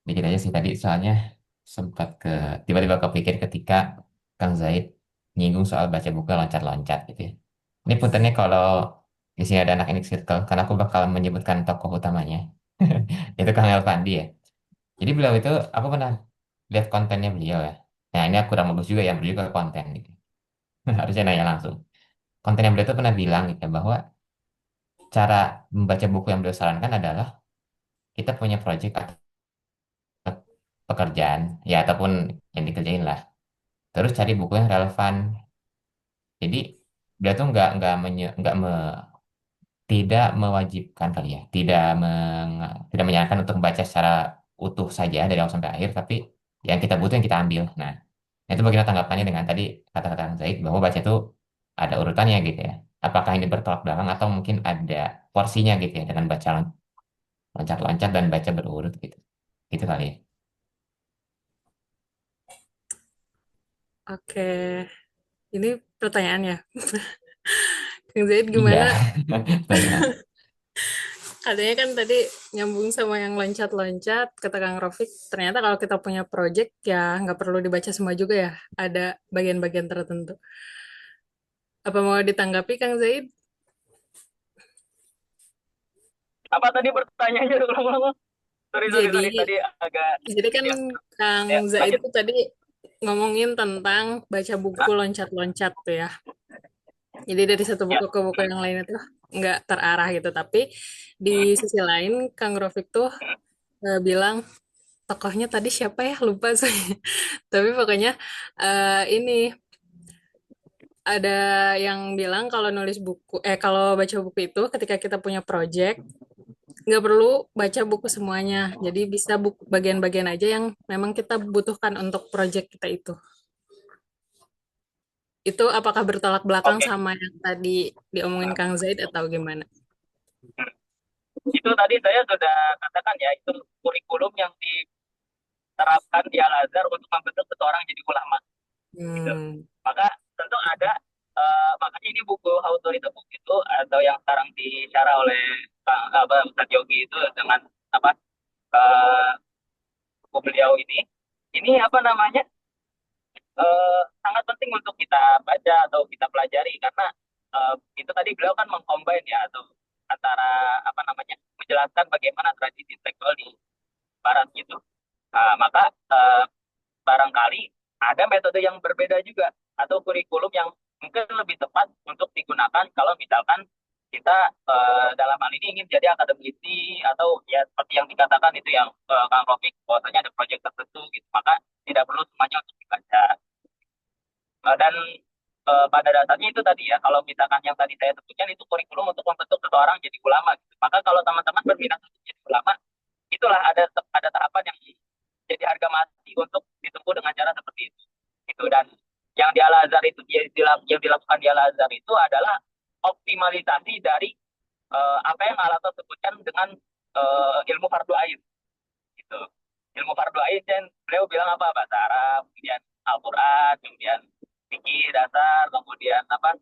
Dikit aja sih tadi soalnya sempat tiba-tiba kepikir ketika Kang Zaid nyinggung soal baca buku loncat-loncat gitu ya. Ini puntennya kalau di sini ada anak Inik Circle, karena aku bakal menyebutkan tokoh utamanya. Itu Kang Elvandi ya. Jadi beliau itu, aku pernah lihat kontennya beliau ya. Nah ini aku kurang bagus juga yang beliau ke konten gitu. Harusnya nanya langsung. Kontennya beliau itu pernah bilang gitu ya, bahwa cara membaca buku yang beliau sarankan adalah kita punya project atau pekerjaan ya ataupun yang dikerjain lah. Terus cari buku yang relevan. Jadi dia tuh tidak mewajibkan kali ya, tidak menyarankan untuk membaca secara utuh saja dari awal sampai akhir, tapi yang kita butuh yang kita ambil. Nah, itu bagaimana tanggapannya dengan tadi kata-kata Kang Zaid bahwa baca itu ada urutannya gitu ya. Apakah ini bertolak belakang atau mungkin ada porsinya gitu ya dengan baca loncat-loncat dan baca berurut gitu. Gitu kali ya. Oke. Ini pertanyaannya. Kang Zaid Iya. gimana? Banyak. Katanya kan tadi nyambung sama yang loncat-loncat, kata Kang Rofik, ternyata kalau kita punya project ya nggak perlu dibaca semua juga ya, ada bagian-bagian tertentu. Apa mau ditanggapi Kang Zaid? Apa tadi pertanyaannya ulang-ulang? Sorry, Jadi, tadi agak jadi kan ya, Kang ya, Zaid lanjut. tuh tadi ngomongin tentang baca buku Hah? loncat-loncat tuh ya. Jadi dari satu Ya, buku ke buku yang lain itu nggak terarah gitu. Tapi di sisi lain Kang Rofik tuh bilang tokohnya tadi siapa ya, lupa saya. Tapi pokoknya ini ada yang bilang kalau nulis buku, kalau baca buku itu ketika kita punya project nggak perlu baca buku semuanya. Jadi bisa buku bagian-bagian aja yang memang kita butuhkan untuk project kita itu. Itu apakah bertolak belakang oke. sama yang tadi diomongin Kang Zaid atau gimana? Itu tadi saya sudah katakan ya, itu kurikulum yang diterapkan di Al-Azhar untuk membentuk seseorang jadi ulama gitu. Hmm. Maka tentu ada makanya ini buku How to Read a Book itu, atau yang sekarang disyarah oleh Ustadz Yogi itu dengan apa eh, buku beliau ini apa namanya, sangat penting untuk kita baca atau kita pelajari karena itu tadi beliau kan mengcombine ya atau antara apa namanya menjelaskan bagaimana tradisi intelektual di Barat gitu. Maka barangkali ada metode yang berbeda juga atau kurikulum yang mungkin lebih tepat untuk digunakan kalau misalkan kita dalam hal ini ingin jadi akademisi atau ya seperti yang dikatakan itu yang Kang Rofik bahwasanya ada proyek tertentu gitu maka tidak perlu semuanya untuk dibaca. Dan pada dasarnya itu tadi ya, kalau misalkan yang tadi saya sebutkan itu kurikulum untuk membentuk seseorang jadi ulama gitu. Maka kalau teman-teman berminat untuk jadi ulama, itulah ada tahapan yang jadi harga mati untuk ditempuh dengan cara seperti itu. Itu dan yang di Al Azhar itu yang dilakukan di Al Azhar itu adalah optimalisasi dari apa yang Al Azhar sebutkan dengan ilmu fardu ain gitu. Ilmu fardu ain dan beliau bilang apa bahasa Arab, kemudian Al-Qur'an, kemudian fikih dasar, kemudian apa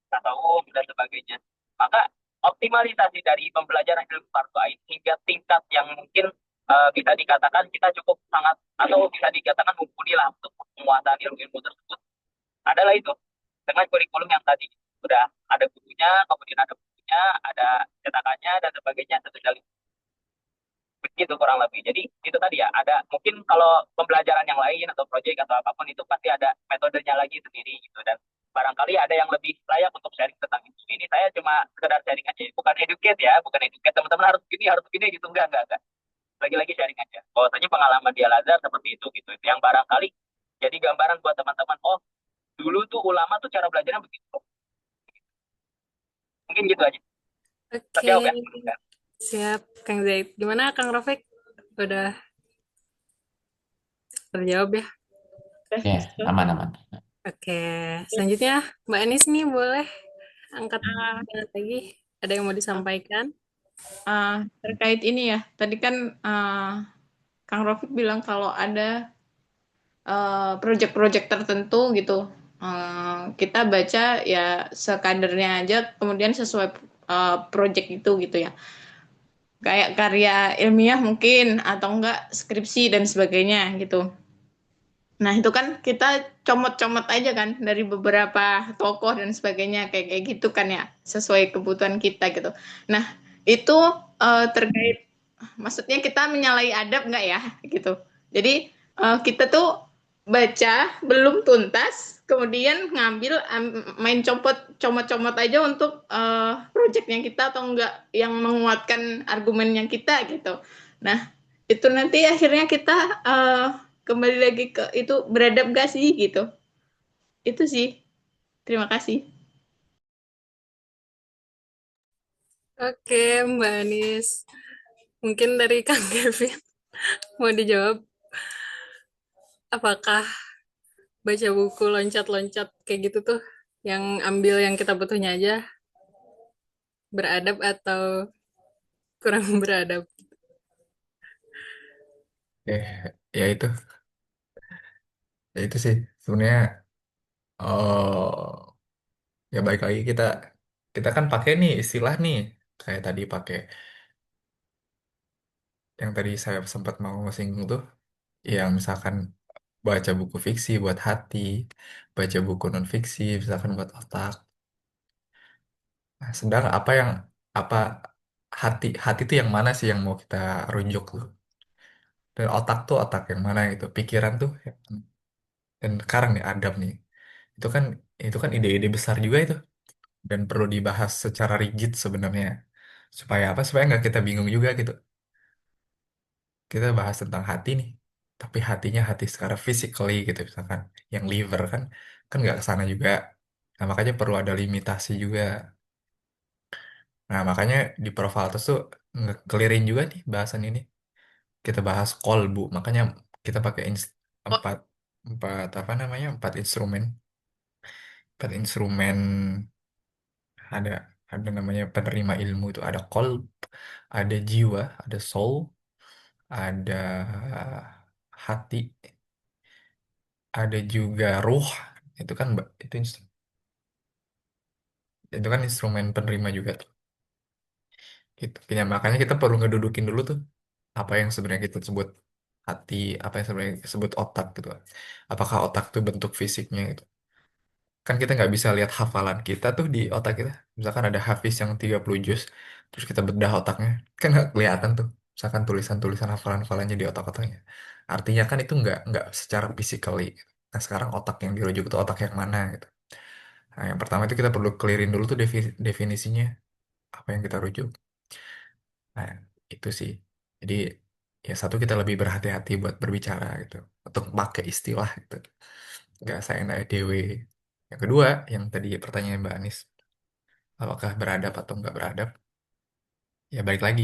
tasawuf dan sebagainya. Maka optimalisasi dari pembelajaran ilmu fardu ain hingga tingkat yang mungkin bisa dikatakan kita cukup sangat atau bisa dikatakan mumpuni lah untuk penguasaan ilmu-ilmu tersebut adalah itu dengan kurikulum yang tadi sudah ada gurunya, kemudian ada bukunya, ada cetakannya dan sebagainya satu kali begitu kurang lebih. Jadi itu tadi ya, ada mungkin kalau pembelajaran yang lain atau proyek atau apapun itu pasti ada metodenya lagi sendiri gitu dan barangkali ada yang lebih layak untuk sharing tentang itu. Ini saya cuma sekedar sharing aja, bukan educate ya, bukan educate teman-teman harus begini gitu enggak. Lagi-lagi sharing aja. Bahwasanya pengalaman di Al Azhar seperti itu gitu. Yang barangkali jadi gambaran buat teman-teman. Oh, dulu tuh ulama tuh cara belajarnya begitu. Mungkin gitu aja. Oke, Terjawab ya. siap Kang Zaid. Gimana Kang Rofik? Udah terjawab ya? Ya, aman-aman. Oke, selanjutnya Mbak Anis nih boleh angkat tangan lagi. Ada yang mau disampaikan? Terkait ini ya, tadi kan Kang Rofik bilang kalau ada proyek-proyek tertentu gitu, kita baca ya sekadarnya aja, kemudian sesuai proyek itu gitu ya. Kayak karya ilmiah mungkin atau enggak skripsi dan sebagainya gitu. Nah, itu kan kita comot-comot aja kan dari beberapa tokoh dan sebagainya kayak kayak gitu kan ya, sesuai kebutuhan kita gitu. Nah, itu terkait maksudnya kita menyalahi adab nggak ya gitu. Jadi kita tuh baca belum tuntas, kemudian ngambil main comot-comot aja untuk projectnya kita atau enggak yang menguatkan argumennya kita gitu. Nah, itu nanti akhirnya kita kembali lagi ke itu beradab gak sih gitu. Itu sih. Terima kasih. Oke, Mbak Anis. Mungkin dari Kang Kevin mau dijawab. Apakah baca buku loncat-loncat kayak gitu tuh yang ambil yang kita butuhnya aja beradab atau kurang beradab? Ya itu, ya itu sih sebenarnya. Oh, ya baik lagi kita kita kan pakai nih istilah nih kayak tadi pakai yang tadi saya sempat mau singgung tuh, yang misalkan baca buku fiksi buat hati, baca buku non fiksi misalkan buat otak. Nah, sedang apa hati hati itu yang mana sih yang mau kita runjuk tuh? Dan otak tuh otak yang mana gitu? Pikiran tuh yang mana? Dan sekarang nih adab nih. Itu kan itu kan ide-ide besar juga itu dan perlu dibahas secara rigid sebenarnya. Supaya apa? Supaya nggak kita bingung juga gitu. Kita bahas tentang hati nih, tapi hatinya hati secara physically gitu misalkan. Yang liver kan nggak ke sana juga. Nah, makanya perlu ada limitasi juga. Nah, makanya di profile atas tuh ngekelirin juga nih bahasan ini. Kita bahas kolbu, makanya kita pakai Oh, empat empat apa namanya empat instrumen ada ada namanya penerima ilmu itu ada kolb, ada jiwa, ada soul, ada hati, ada juga ruh. Itu kan itu kan instrumen penerima juga tuh. Gitu. Ya, makanya kita perlu ngedudukin dulu tuh. apa yang sebenarnya kita sebut hati, apa yang sebenarnya kita sebut otak gitu. Apakah otak itu bentuk fisiknya gitu. Kan kita nggak bisa lihat hafalan kita tuh di otak kita. Misalkan ada Hafiz yang 30 juz, terus kita bedah otaknya, kan nggak kelihatan tuh. Misalkan tulisan-tulisan hafalan-hafalannya di otak-otaknya. Artinya kan itu nggak secara physically. Nah sekarang otak yang dirujuk itu otak yang mana gitu. Nah yang pertama itu kita perlu clearin dulu tuh definisinya, apa yang kita rujuk. Nah itu sih. Jadi ya satu kita lebih berhati-hati buat berbicara gitu. Untuk pakai istilah gitu. Nggak saya dewe. Yang kedua, yang tadi pertanyaan Mbak Anis, apakah beradab atau nggak beradab? Ya balik lagi,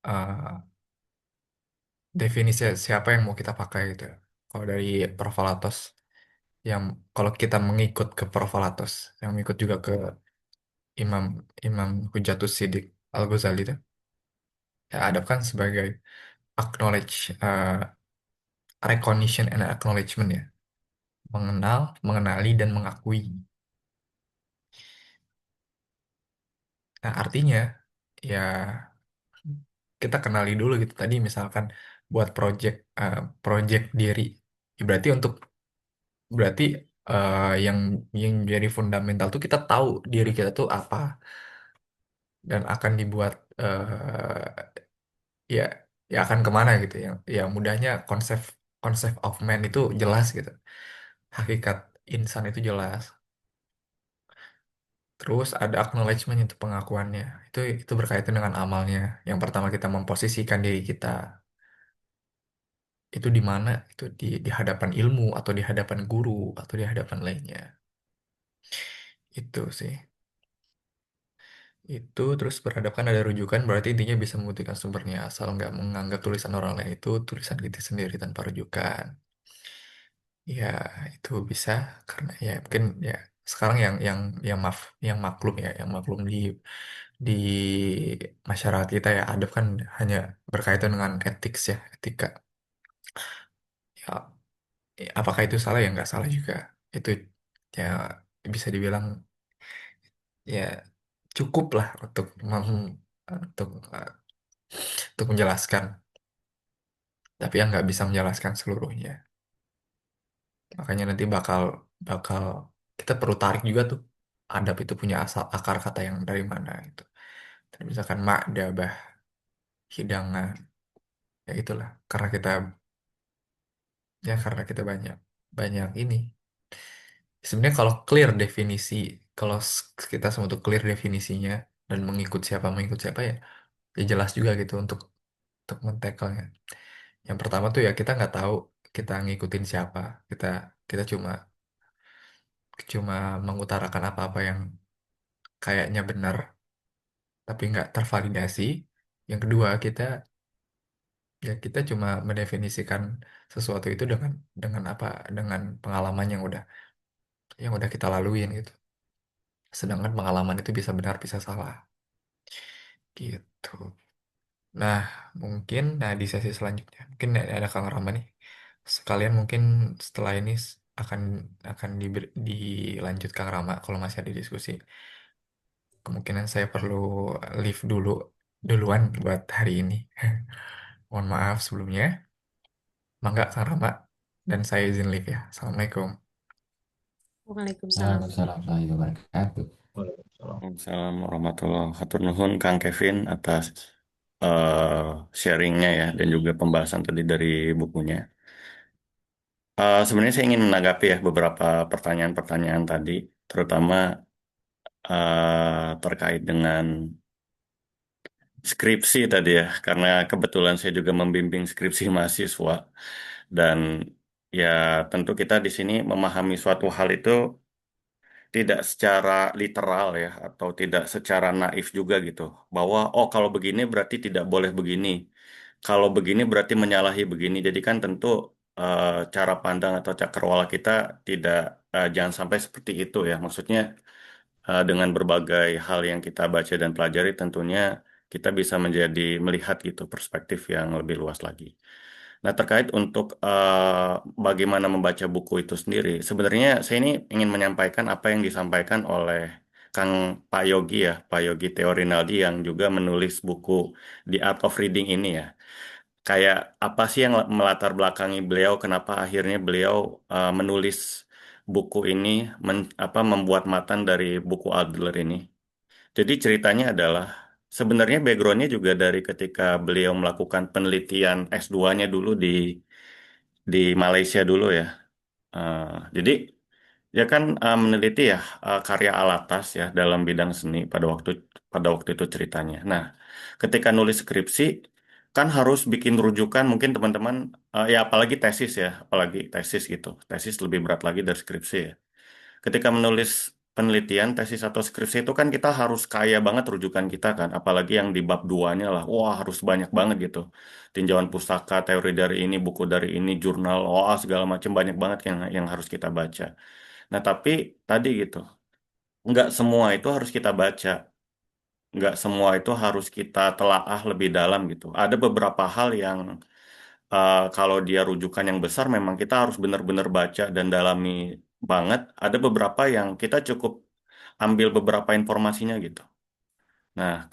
eh, definisi siapa yang mau kita pakai gitu. Kalau dari Profalatos, yang kalau kita mengikut ke Profalatos, yang mengikut juga ke Imam Imam Hujatus Sidik Al-Ghazali itu, ya adab kan sebagai acknowledge, recognition and acknowledgement ya, mengenal, mengenali dan mengakui. Nah artinya ya kita kenali dulu gitu tadi misalkan buat project diri. Ya, berarti yang jadi fundamental tuh kita tahu diri kita tuh apa dan akan dibuat ya ya akan kemana gitu ya. Ya mudahnya konsep konsep of man itu jelas gitu. Hakikat insan itu jelas. Terus ada acknowledgement itu pengakuannya. Itu berkaitan dengan amalnya. Yang pertama kita memposisikan diri kita itu di mana? Itu di hadapan ilmu atau di hadapan guru atau di hadapan lainnya. Itu sih. Itu terus beradab ada rujukan berarti intinya bisa membuktikan sumbernya asal nggak menganggap tulisan orang lain itu tulisan kita sendiri tanpa rujukan. Ya itu bisa karena ya mungkin ya sekarang yang maklum ya yang maklum di masyarakat kita ya adab kan hanya berkaitan dengan etik ya etika. Ya apakah itu salah ya nggak salah juga. Itu ya bisa dibilang ya cukup lah untuk eh, untuk menjelaskan, tapi yang nggak bisa menjelaskan seluruhnya. Makanya nanti bakal bakal kita perlu tarik juga tuh adab itu punya asal akar kata yang dari mana itu. Dan misalkan mak, dabah, hidangan, ya itulah karena kita banyak banyak ini. Sebenarnya kalau clear definisi, kalau kita semua tuh clear definisinya dan mengikut siapa ya jelas juga gitu untuk men-tackle-nya. Yang pertama tuh ya kita nggak tahu kita ngikutin siapa, kita kita cuma cuma mengutarakan apa-apa yang kayaknya benar tapi nggak tervalidasi. Yang kedua kita cuma mendefinisikan sesuatu itu dengan apa dengan pengalaman yang udah kita laluin gitu. Sedangkan pengalaman itu bisa benar bisa salah gitu. Nah, mungkin di sesi selanjutnya mungkin ada Kang Rama nih. Sekalian mungkin setelah ini akan dilanjut Kang Rama kalau masih ada diskusi. Kemungkinan saya perlu leave duluan buat hari ini. Mohon maaf sebelumnya. Mangga Kang Rama dan saya izin leave ya. Assalamualaikum. Waalaikumsalam. Waalaikumsalam warahmatullahi wabarakatuh. Waalaikumsalam warahmatullahi wabarakatuh. Hatur nuhun Kang Kevin atas sharingnya ya dan juga pembahasan tadi dari bukunya. Sebenarnya saya ingin menanggapi ya beberapa pertanyaan-pertanyaan tadi, terutama terkait dengan skripsi tadi ya, karena kebetulan saya juga membimbing skripsi mahasiswa dan ya tentu kita di sini memahami suatu hal itu tidak secara literal ya atau tidak secara naif juga gitu bahwa oh kalau begini berarti tidak boleh begini kalau begini berarti menyalahi begini jadi kan tentu eh, cara pandang atau cakrawala kita tidak jangan sampai seperti itu ya maksudnya dengan berbagai hal yang kita baca dan pelajari tentunya kita bisa menjadi melihat gitu perspektif yang lebih luas lagi. Nah, terkait untuk bagaimana membaca buku itu sendiri, sebenarnya saya ini ingin menyampaikan apa yang disampaikan oleh Kang Pak Yogi ya, Pak Yogi Theo Rinaldi yang juga menulis buku The Art of Reading ini ya. Kayak apa sih yang melatar belakangi beliau, kenapa akhirnya beliau menulis buku ini, membuat matan dari buku Adler ini. Jadi ceritanya adalah sebenarnya backgroundnya juga dari ketika beliau melakukan penelitian S2-nya dulu di Malaysia dulu ya. Eh, jadi dia kan meneliti ya karya Alatas ya dalam bidang seni pada waktu itu ceritanya. Nah, ketika nulis skripsi kan harus bikin rujukan mungkin teman-teman ya apalagi tesis ya, apalagi tesis gitu. Tesis lebih berat lagi dari skripsi ya. Ketika menulis penelitian, tesis atau skripsi itu kan kita harus kaya banget rujukan kita kan, apalagi yang di bab duanya lah, wah harus banyak banget gitu. Tinjauan pustaka, teori dari ini, buku dari ini, jurnal, wah segala macam banyak banget yang harus kita baca. Nah tapi tadi gitu, nggak semua itu harus kita baca, nggak semua itu harus kita telaah lebih dalam gitu. Ada beberapa hal yang kalau dia rujukan yang besar memang kita harus benar-benar baca dan dalami banget. Ada beberapa yang kita cukup ambil beberapa informasinya gitu. Nah,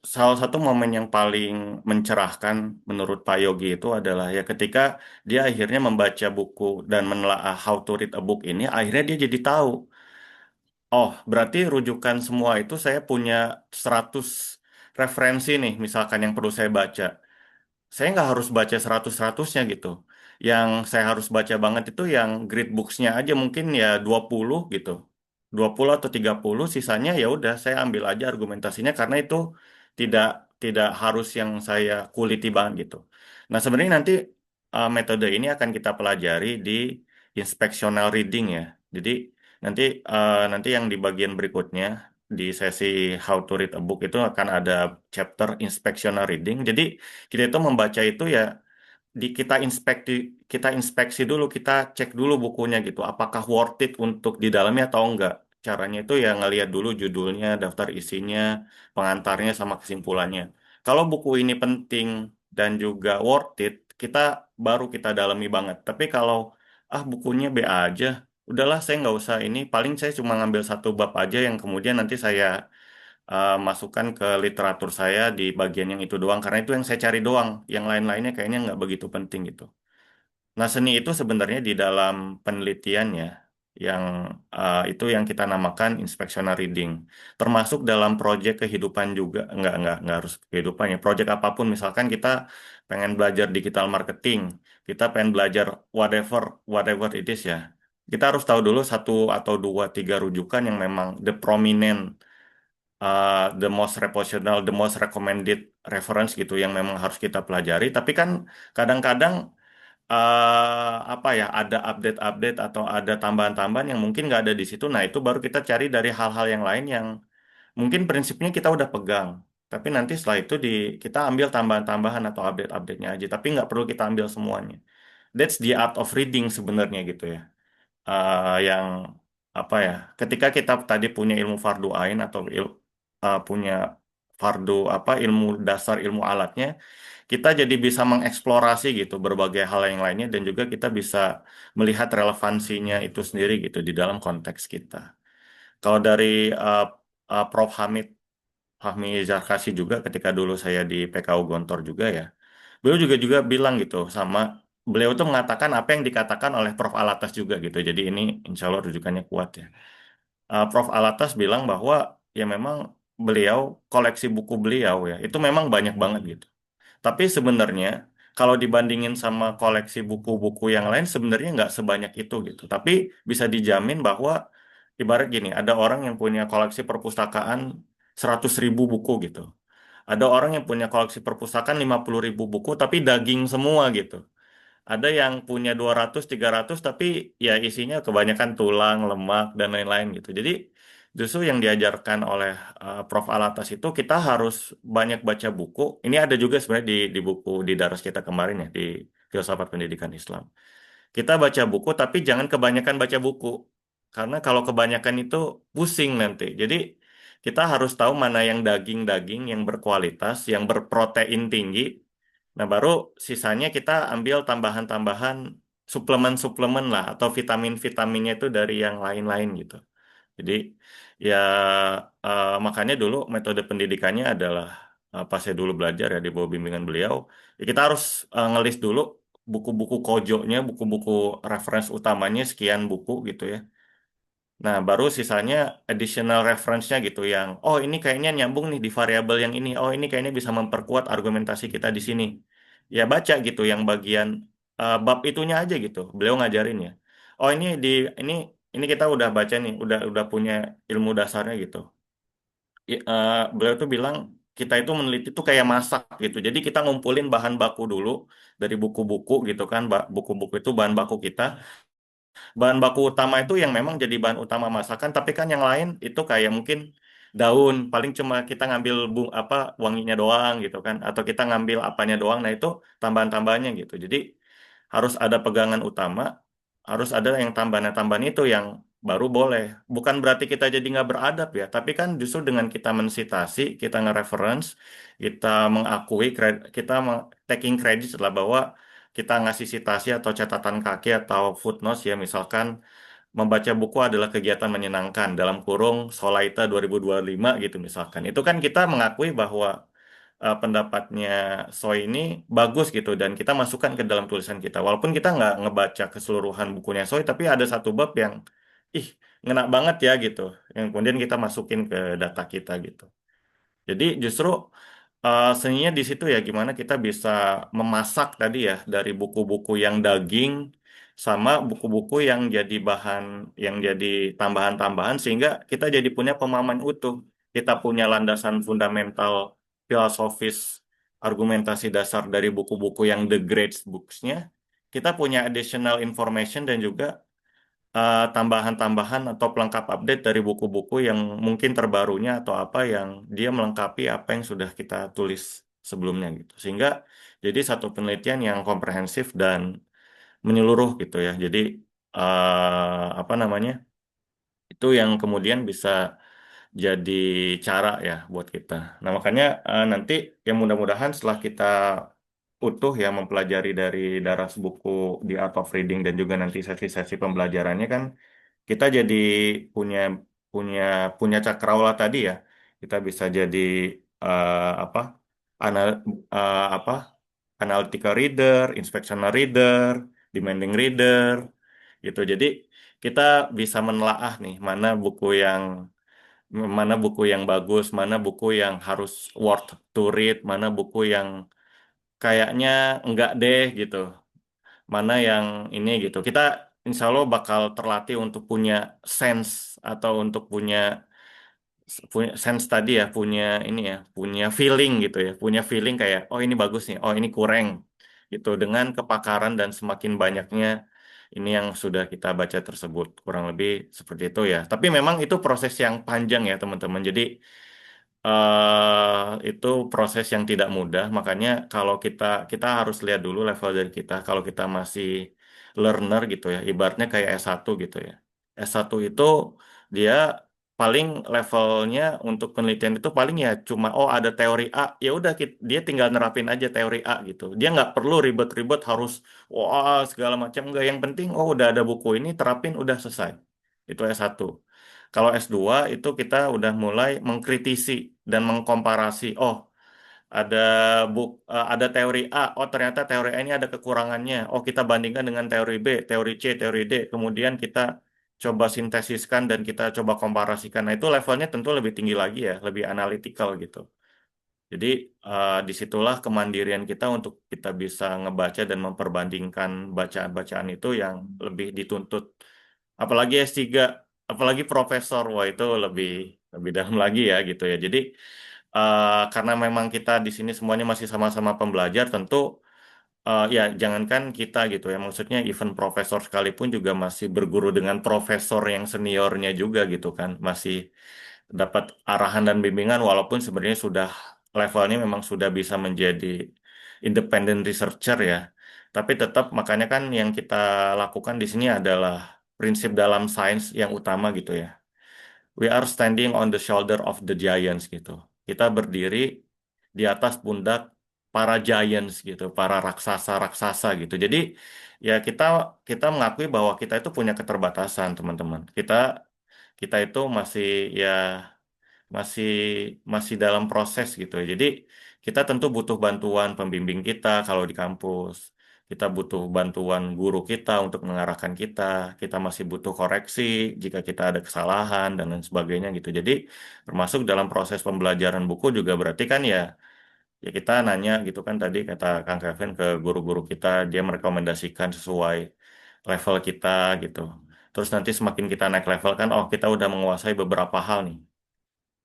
salah satu momen yang paling mencerahkan menurut Pak Yogi itu adalah ya ketika dia akhirnya membaca buku dan menelaah How to Read a Book ini, akhirnya dia jadi tahu, oh berarti rujukan semua itu saya punya 100 referensi nih, misalkan yang perlu saya baca. Saya nggak harus baca 100-100-nya gitu. Yang saya harus baca banget itu yang grid books-nya aja mungkin ya 20 gitu. 20 atau 30 sisanya ya udah saya ambil aja argumentasinya karena itu tidak tidak harus yang saya kuliti banget gitu. Nah, sebenarnya nanti metode ini akan kita pelajari di inspectional reading ya. Jadi nanti yang di bagian berikutnya di sesi How to Read a Book itu akan ada chapter inspectional reading. Jadi kita itu membaca itu ya kita inspeksi dulu, kita cek dulu bukunya gitu, apakah worth it untuk didalami atau enggak. Caranya itu ya ngelihat dulu judulnya, daftar isinya, pengantarnya sama kesimpulannya. Kalau buku ini penting dan juga worth it, kita dalami banget. Tapi kalau bukunya B aja, udahlah saya nggak usah ini, paling saya cuma ngambil satu bab aja yang kemudian nanti saya masukkan ke literatur saya di bagian yang itu doang karena itu yang saya cari doang yang lain-lainnya kayaknya nggak begitu penting gitu. Nah, seni itu sebenarnya di dalam penelitiannya yang itu yang kita namakan inspectional reading termasuk dalam proyek kehidupan juga nggak harus kehidupan ya, proyek apapun misalkan kita pengen belajar digital marketing, kita pengen belajar whatever whatever it is ya, kita harus tahu dulu satu atau dua tiga rujukan yang memang the prominent the most reputational, the most recommended reference gitu yang memang harus kita pelajari. Tapi kan kadang-kadang apa ya ada update-update atau ada tambahan-tambahan yang mungkin nggak ada di situ. Nah itu baru kita cari dari hal-hal yang lain yang mungkin prinsipnya kita udah pegang. Tapi nanti setelah itu kita ambil tambahan-tambahan atau update-update-nya aja. Tapi nggak perlu kita ambil semuanya. That's the art of reading sebenarnya gitu ya, yang apa ya ketika kita tadi punya ilmu fardu ain atau punya fardu ilmu dasar ilmu alatnya, kita jadi bisa mengeksplorasi gitu berbagai hal yang lainnya dan juga kita bisa melihat relevansinya itu sendiri gitu di dalam konteks kita. Kalau dari uh, Prof Hamid Fahmi Zarkasi juga ketika dulu saya di PKU Gontor juga ya, beliau juga bilang gitu sama, beliau tuh mengatakan apa yang dikatakan oleh Prof Alatas juga gitu. Jadi ini insya Allah rujukannya kuat ya. Prof Alatas bilang bahwa ya memang beliau koleksi buku beliau ya itu memang banyak banget gitu. Tapi sebenarnya kalau dibandingin sama koleksi buku-buku yang lain sebenarnya nggak sebanyak itu gitu. Tapi bisa dijamin bahwa ibarat gini, ada orang yang punya koleksi perpustakaan 100.000 buku gitu. Ada orang yang punya koleksi perpustakaan 50.000 buku tapi daging semua gitu. Ada yang punya 200, 300 tapi ya isinya kebanyakan tulang, lemak, dan lain-lain gitu. Jadi justru yang diajarkan oleh Prof. Alatas itu kita harus banyak baca buku. Ini ada juga sebenarnya di buku di daras kita kemarin ya, di Filsafat Pendidikan Islam. Kita baca buku tapi jangan kebanyakan baca buku. Karena kalau kebanyakan itu pusing nanti. Jadi kita harus tahu mana yang daging-daging, yang berkualitas, yang berprotein tinggi. Nah, baru sisanya kita ambil tambahan-tambahan suplemen-suplemen lah atau vitamin-vitaminnya itu dari yang lain-lain gitu. Jadi Ya, makanya dulu metode pendidikannya adalah pas saya dulu belajar ya di bawah bimbingan beliau, ya kita harus ngelis dulu buku-buku kojonya, buku-buku reference utamanya sekian buku gitu ya. Nah, baru sisanya additional reference-nya gitu yang, oh ini kayaknya nyambung nih di variabel yang ini, oh ini kayaknya bisa memperkuat argumentasi kita di sini. Ya baca gitu yang bagian bab itunya aja gitu. Beliau ngajarin ya. Oh ini ini kita udah baca nih, udah punya ilmu dasarnya gitu. Beliau tuh bilang kita itu meneliti tuh kayak masak gitu. Jadi kita ngumpulin bahan baku dulu dari buku-buku gitu kan, buku-buku itu bahan baku kita. Bahan baku utama itu yang memang jadi bahan utama masakan, tapi kan yang lain itu kayak mungkin daun, paling cuma kita ngambil apa wanginya doang gitu kan, atau kita ngambil apanya doang. Nah itu tambahan-tambahannya gitu. Jadi harus ada pegangan utama, harus ada yang tambahan-tambahan itu yang baru boleh. Bukan berarti kita jadi nggak beradab ya, tapi kan justru dengan kita mensitasi, kita nge-reference, kita mengakui, kita taking credit setelah bahwa kita ngasih citasi atau catatan kaki atau footnotes ya, misalkan membaca buku adalah kegiatan menyenangkan dalam kurung Solaita 2025 gitu misalkan. Itu kan kita mengakui bahwa pendapatnya Soy ini bagus gitu dan kita masukkan ke dalam tulisan kita. Walaupun kita nggak ngebaca keseluruhan bukunya Soy, tapi ada satu bab yang ih ngena banget ya gitu, yang kemudian kita masukin ke data kita gitu. Jadi justru seninya di situ ya gimana kita bisa memasak tadi ya dari buku-buku yang daging sama buku-buku yang jadi bahan, yang jadi tambahan-tambahan sehingga kita jadi punya pemahaman utuh. Kita punya landasan fundamental filosofis argumentasi dasar dari buku-buku yang the great books-nya. Kita punya additional information dan juga tambahan-tambahan atau pelengkap update dari buku-buku yang mungkin terbarunya atau apa yang dia melengkapi apa yang sudah kita tulis sebelumnya gitu. Sehingga jadi satu penelitian yang komprehensif dan menyeluruh gitu ya. Jadi apa namanya? Itu yang kemudian bisa jadi cara ya buat kita. Nah, makanya nanti yang mudah-mudahan setelah kita utuh ya mempelajari dari daras buku di Art of Reading dan juga nanti sesi-sesi pembelajarannya kan kita jadi punya punya punya cakrawala tadi ya. Kita bisa jadi apa anal apa analytical reader, inspectional reader, demanding reader gitu. Jadi kita bisa menelaah nih mana buku yang bagus, mana buku yang harus worth to read, mana buku yang kayaknya enggak deh gitu, mana yang ini gitu. Kita insya Allah bakal terlatih untuk punya sense atau untuk punya sense tadi ya, punya ini ya, punya feeling gitu ya, punya feeling kayak oh ini bagus nih, oh ini kurang gitu dengan kepakaran dan semakin banyaknya ini yang sudah kita baca tersebut kurang lebih seperti itu ya. Tapi memang itu proses yang panjang ya teman-teman. Jadi itu proses yang tidak mudah. Makanya kalau kita harus lihat dulu level dari kita. Kalau kita masih learner gitu ya, ibaratnya kayak S1 gitu ya. S1 itu dia paling levelnya untuk penelitian itu paling ya cuma oh ada teori A, ya udah dia tinggal nerapin aja teori A gitu. Dia nggak perlu ribet-ribet harus wah segala macam enggak. Yang penting oh udah ada buku ini terapin udah selesai. Itu S1. Kalau S2 itu kita udah mulai mengkritisi dan mengkomparasi. Oh, ada ada teori A. Oh, ternyata teori A ini ada kekurangannya. Oh, kita bandingkan dengan teori B, teori C, teori D. Kemudian kita coba sintesiskan dan kita coba komparasikan. Nah, itu levelnya tentu lebih tinggi lagi ya, lebih analytical gitu. Jadi disitulah kemandirian kita untuk kita bisa ngebaca dan memperbandingkan bacaan-bacaan itu yang lebih dituntut. Apalagi S3, apalagi profesor, wah itu lebih lebih dalam lagi ya gitu ya. Jadi karena memang kita di sini semuanya masih sama-sama pembelajar, tentu ya jangankan kita gitu ya. Maksudnya even profesor sekalipun juga masih berguru dengan profesor yang seniornya juga gitu kan. Masih dapat arahan dan bimbingan walaupun sebenarnya sudah levelnya memang sudah bisa menjadi independent researcher ya. Tapi tetap makanya kan yang kita lakukan di sini adalah prinsip dalam sains yang utama gitu ya. We are standing on the shoulder of the giants gitu. Kita berdiri di atas pundak para giants gitu, para raksasa-raksasa gitu. Jadi ya kita kita mengakui bahwa kita itu punya keterbatasan, teman-teman. Kita kita itu masih ya masih masih dalam proses gitu. Jadi kita tentu butuh bantuan pembimbing kita kalau di kampus. Kita butuh bantuan guru kita untuk mengarahkan kita. Kita masih butuh koreksi jika kita ada kesalahan dan lain sebagainya gitu. Jadi termasuk dalam proses pembelajaran buku juga berarti kan ya kita nanya gitu kan tadi kata Kang Kevin ke guru-guru kita, dia merekomendasikan sesuai level kita gitu. Terus nanti semakin kita naik level kan, oh kita udah menguasai beberapa hal nih.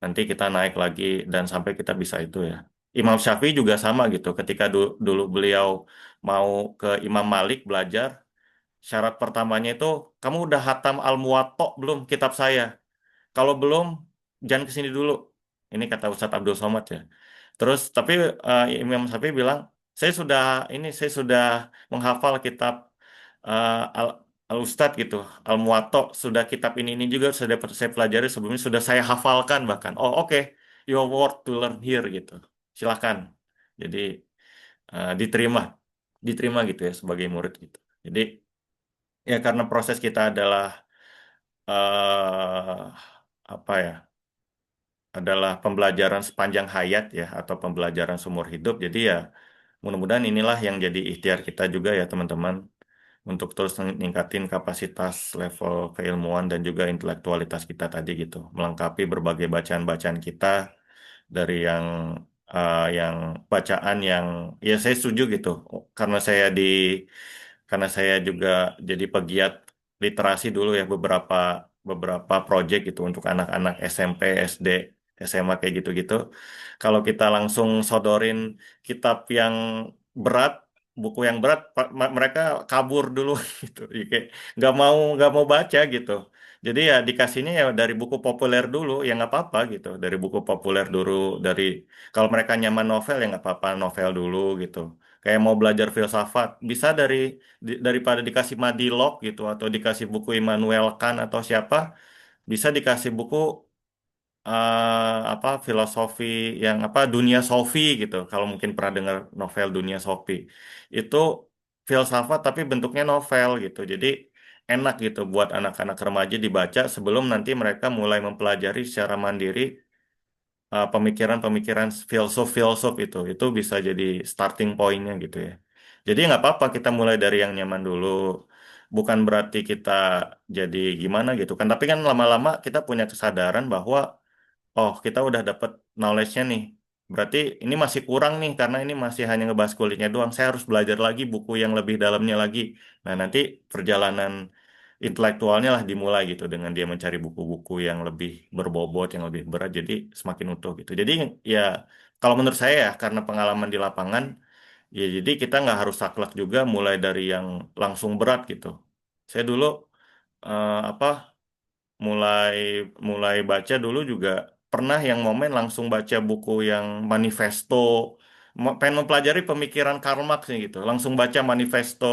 Nanti kita naik lagi dan sampai kita bisa itu ya. Imam Syafi'i juga sama gitu. Ketika dulu beliau mau ke Imam Malik belajar, syarat pertamanya itu kamu udah hatam Al-Muwatta belum kitab saya? Kalau belum, jangan ke sini dulu. Ini kata Ustadz Abdul Somad ya. Terus tapi Imam Syafi'i bilang, saya sudah menghafal kitab Al Al-Ustadz gitu, Al-Muwatta, sudah kitab ini juga sudah saya pelajari sebelumnya, sudah saya hafalkan bahkan. Oh oke, your word to learn here gitu. Silakan. Jadi diterima, diterima gitu ya sebagai murid gitu. Jadi ya karena proses kita adalah eh apa ya? Adalah pembelajaran sepanjang hayat ya atau pembelajaran seumur hidup. Jadi ya mudah-mudahan inilah yang jadi ikhtiar kita juga ya teman-teman untuk terus meningkatin kapasitas level keilmuan dan juga intelektualitas kita tadi gitu, melengkapi berbagai bacaan-bacaan kita dari yang bacaan yang ya saya setuju gitu karena karena saya juga jadi pegiat literasi dulu ya beberapa beberapa project gitu untuk anak-anak SMP, SD, SMA kayak gitu-gitu. Kalau kita langsung sodorin kitab yang berat, buku yang berat, mereka kabur dulu gitu. Jadi kayak nggak mau baca gitu. Jadi ya dikasihnya ya dari buku populer dulu, ya nggak apa-apa gitu. Dari buku populer dulu, dari kalau mereka nyaman novel ya nggak apa-apa novel dulu gitu. Kayak mau belajar filsafat, bisa daripada dikasih Madilog gitu atau dikasih buku Immanuel Kant atau siapa, bisa dikasih buku apa filosofi yang apa Dunia Sofi gitu. Kalau mungkin pernah dengar novel Dunia Sofi, itu filsafat tapi bentuknya novel gitu. Jadi enak gitu buat anak-anak remaja dibaca sebelum nanti mereka mulai mempelajari secara mandiri pemikiran-pemikiran filsuf-filsuf itu bisa jadi starting point-nya gitu ya. Jadi nggak apa-apa kita mulai dari yang nyaman dulu. Bukan berarti kita jadi gimana gitu kan. Tapi kan lama-lama kita punya kesadaran bahwa oh kita udah dapet knowledge-nya nih. Berarti ini masih kurang nih karena ini masih hanya ngebahas kulitnya doang. Saya harus belajar lagi buku yang lebih dalamnya lagi. Nah nanti perjalanan intelektualnya lah dimulai gitu dengan dia mencari buku-buku yang lebih berbobot, yang lebih berat, jadi semakin utuh gitu. Jadi ya kalau menurut saya ya karena pengalaman di lapangan, ya jadi kita nggak harus saklek juga mulai dari yang langsung berat gitu. Saya dulu apa mulai mulai baca dulu juga pernah yang momen langsung baca buku yang manifesto, pengen mempelajari pemikiran Karl Marx nih gitu, langsung baca manifesto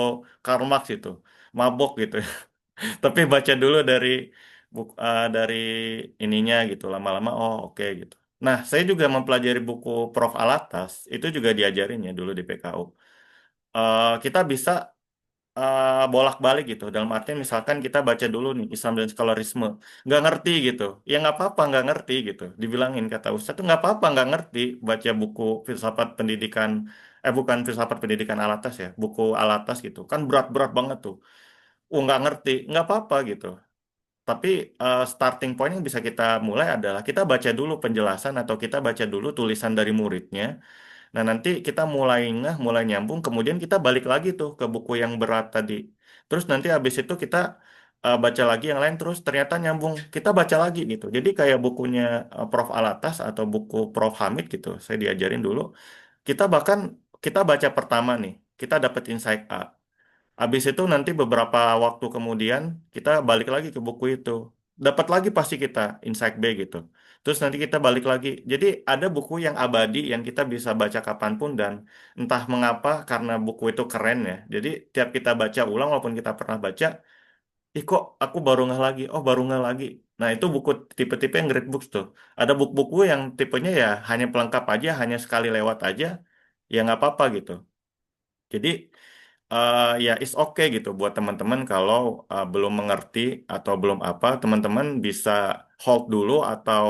Karl Marx itu, mabok gitu. Tapi baca dulu dari ininya gitu lama-lama oh oke gitu. Nah, saya juga mempelajari buku Prof. Alatas, itu juga diajarin ya dulu di PKU. Kita bisa bolak-balik gitu. Dalam artian misalkan kita baca dulu nih Islam dan Sekularisme, nggak ngerti gitu. Ya nggak apa-apa nggak ngerti gitu. Dibilangin kata Ustadz tuh nggak apa-apa nggak ngerti. Baca buku filsafat pendidikan, bukan filsafat pendidikan Alatas ya, buku Alatas gitu. Kan berat-berat banget tuh. Oh nggak ngerti, nggak apa-apa gitu. Tapi starting point yang bisa kita mulai adalah kita baca dulu penjelasan atau kita baca dulu tulisan dari muridnya. Nah, nanti kita mulai ngeh, mulai nyambung, kemudian kita balik lagi tuh ke buku yang berat tadi. Terus nanti habis itu kita baca lagi yang lain, terus ternyata nyambung. Kita baca lagi gitu. Jadi kayak bukunya Prof. Alatas atau buku Prof. Hamid gitu, saya diajarin dulu. Kita bahkan, kita baca pertama nih, kita dapat insight A. Habis itu nanti beberapa waktu kemudian kita balik lagi ke buku itu. Dapat lagi pasti kita insight B gitu. Terus nanti kita balik lagi. Jadi ada buku yang abadi yang kita bisa baca kapanpun dan entah mengapa karena buku itu keren ya. Jadi tiap kita baca ulang walaupun kita pernah baca, ih kok aku baru ngeh lagi, oh baru ngeh lagi. Nah itu buku tipe-tipe yang great books tuh. Ada buku-buku yang tipenya ya hanya pelengkap aja, hanya sekali lewat aja, ya nggak apa-apa gitu. Jadi ya is okay gitu buat teman-teman kalau belum mengerti atau belum apa, teman-teman bisa hold dulu atau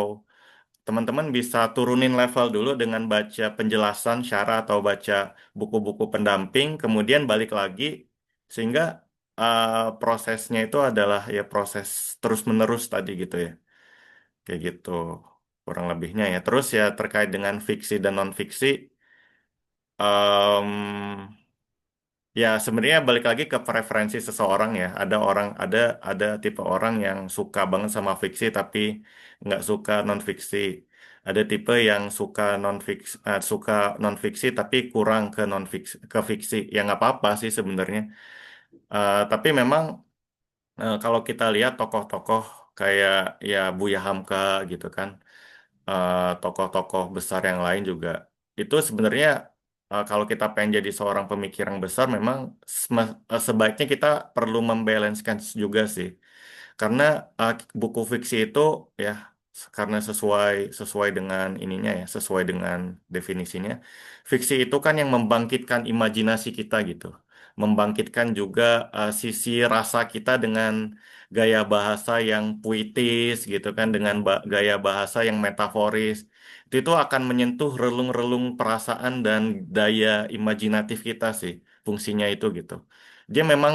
teman-teman bisa turunin level dulu dengan baca penjelasan syarah atau baca buku-buku pendamping, kemudian balik lagi sehingga prosesnya itu adalah ya proses terus-menerus tadi gitu ya. Kayak gitu kurang lebihnya ya. Terus ya terkait dengan fiksi dan non-fiksi, em, ya sebenarnya balik lagi ke preferensi seseorang ya. Ada tipe orang yang suka banget sama fiksi tapi nggak suka non-fiksi. Ada tipe yang suka non-fiksi tapi kurang ke non-fiksi ke fiksi. Ya nggak apa-apa sih sebenarnya. Tapi memang kalau kita lihat tokoh-tokoh kayak ya Buya Hamka gitu kan, tokoh-tokoh besar yang lain juga itu sebenarnya kalau kita pengen jadi seorang pemikir yang besar memang sebaiknya kita perlu membalancekan juga sih karena buku fiksi itu ya karena sesuai sesuai dengan ininya ya sesuai dengan definisinya fiksi itu kan yang membangkitkan imajinasi kita gitu membangkitkan juga sisi rasa kita dengan gaya bahasa yang puitis gitu kan dengan gaya bahasa yang metaforis itu akan menyentuh relung-relung perasaan dan daya imajinatif kita sih fungsinya itu gitu dia memang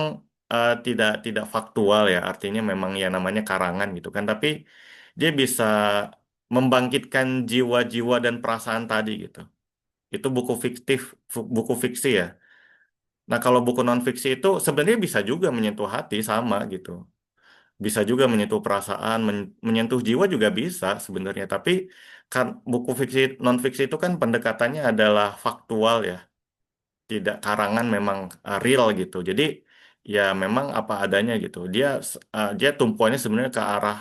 tidak faktual ya artinya memang ya namanya karangan gitu kan tapi dia bisa membangkitkan jiwa-jiwa dan perasaan tadi gitu itu buku fiktif buku fiksi ya nah kalau buku non fiksi itu sebenarnya bisa juga menyentuh hati sama gitu bisa juga menyentuh perasaan, menyentuh jiwa juga bisa sebenarnya. Tapi kan buku fiksi non fiksi itu kan pendekatannya adalah faktual ya, tidak karangan memang real gitu. Jadi ya memang apa adanya gitu. Dia tumpuannya sebenarnya ke arah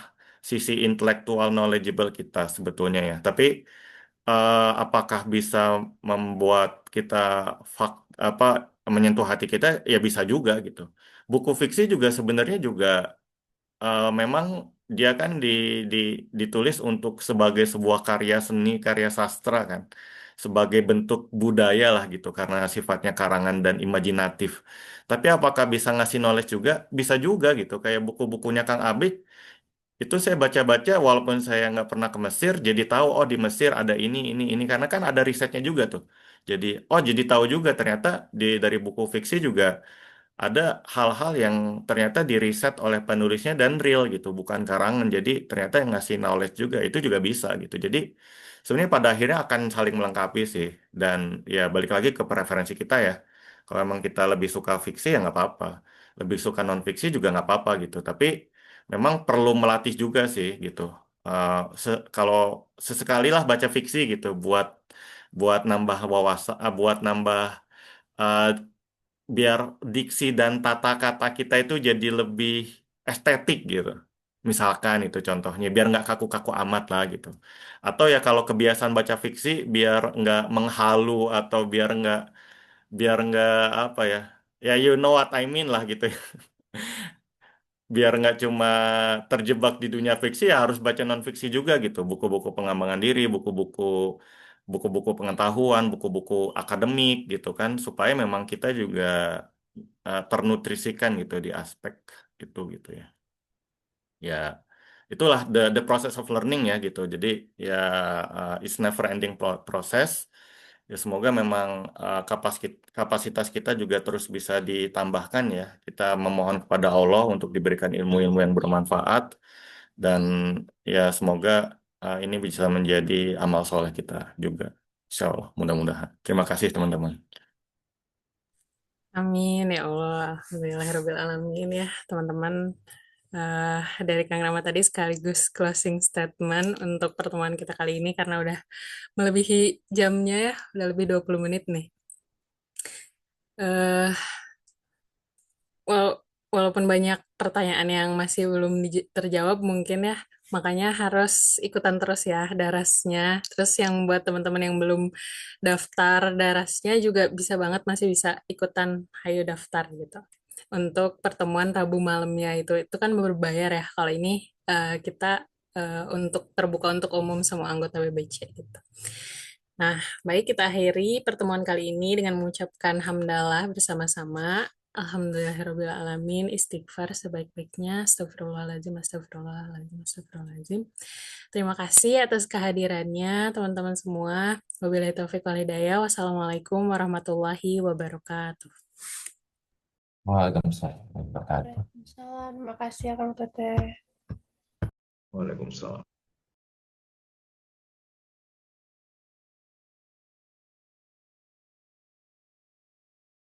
sisi intelektual knowledgeable kita sebetulnya ya. Tapi apakah bisa membuat kita fak apa menyentuh hati kita? Ya bisa juga gitu. Buku fiksi juga sebenarnya juga memang dia kan di, ditulis untuk sebagai sebuah karya seni, karya sastra kan, sebagai bentuk budaya lah gitu, karena sifatnya karangan dan imajinatif. Tapi apakah bisa ngasih knowledge juga? Bisa juga gitu, kayak buku-bukunya Kang Abid, itu saya baca-baca walaupun saya nggak pernah ke Mesir, jadi tahu oh di Mesir ada ini, karena kan ada risetnya juga tuh. Jadi, oh jadi tahu juga ternyata dari buku fiksi juga ada hal-hal yang ternyata diriset oleh penulisnya dan real gitu, bukan karangan. Jadi ternyata yang ngasih knowledge juga itu juga bisa gitu. Jadi sebenarnya pada akhirnya akan saling melengkapi sih. Dan ya balik lagi ke preferensi kita ya. Kalau emang kita lebih suka fiksi ya nggak apa-apa. Lebih suka non fiksi juga nggak apa-apa gitu. Tapi memang perlu melatih juga sih gitu. Kalau sesekali lah baca fiksi gitu buat buat nambah wawasan, buat nambah eh, biar diksi dan tata kata kita itu jadi lebih estetik gitu. Misalkan itu contohnya, biar nggak kaku-kaku amat lah gitu. Atau ya kalau kebiasaan baca fiksi, biar nggak menghalu atau biar nggak apa ya, ya you know what I mean lah gitu. Biar nggak cuma terjebak di dunia fiksi, ya harus baca non fiksi juga gitu. Buku-buku pengembangan diri, buku-buku pengetahuan, buku-buku akademik gitu kan, supaya memang kita juga ternutrisikan gitu di aspek itu gitu ya. Ya, itulah the process of learning ya gitu. Jadi ya it's never ending process. Ya semoga memang kapasitas kita juga terus bisa ditambahkan ya. Kita memohon kepada Allah untuk diberikan ilmu-ilmu yang bermanfaat dan ya semoga ini bisa menjadi amal soleh kita juga. Insya Allah, mudah-mudahan. Terima kasih teman-teman. Amin ya Allah, Alhamdulillahirrahmanirrahim ya teman-teman. Dari Kang Rama tadi sekaligus closing statement untuk pertemuan kita kali ini karena udah melebihi jamnya ya, udah lebih 20 menit nih. Eh, Walaupun banyak pertanyaan yang masih belum terjawab mungkin ya, makanya harus ikutan terus ya darasnya. Terus yang buat teman-teman yang belum daftar darasnya juga bisa banget masih bisa ikutan hayo daftar gitu. Untuk pertemuan Rabu malamnya itu kan berbayar ya. Kalau ini kita untuk terbuka untuk umum semua anggota BBC gitu. Nah, baik kita akhiri pertemuan kali ini dengan mengucapkan hamdalah bersama-sama. Alhamdulillahirabbil alamin, istighfar sebaik-baiknya, astagfirullahaladzim, astagfirullahaladzim, astagfirullahaladzim. Terima kasih atas kehadirannya teman-teman semua. Wabillahi taufiq wal hidayah. Wassalamualaikum warahmatullahi wabarakatuh. Waalaikumsalam warahmatullahi wabarakatuh. Waalaikumsalam. Makasih ya Kang Teteh. Waalaikumsalam.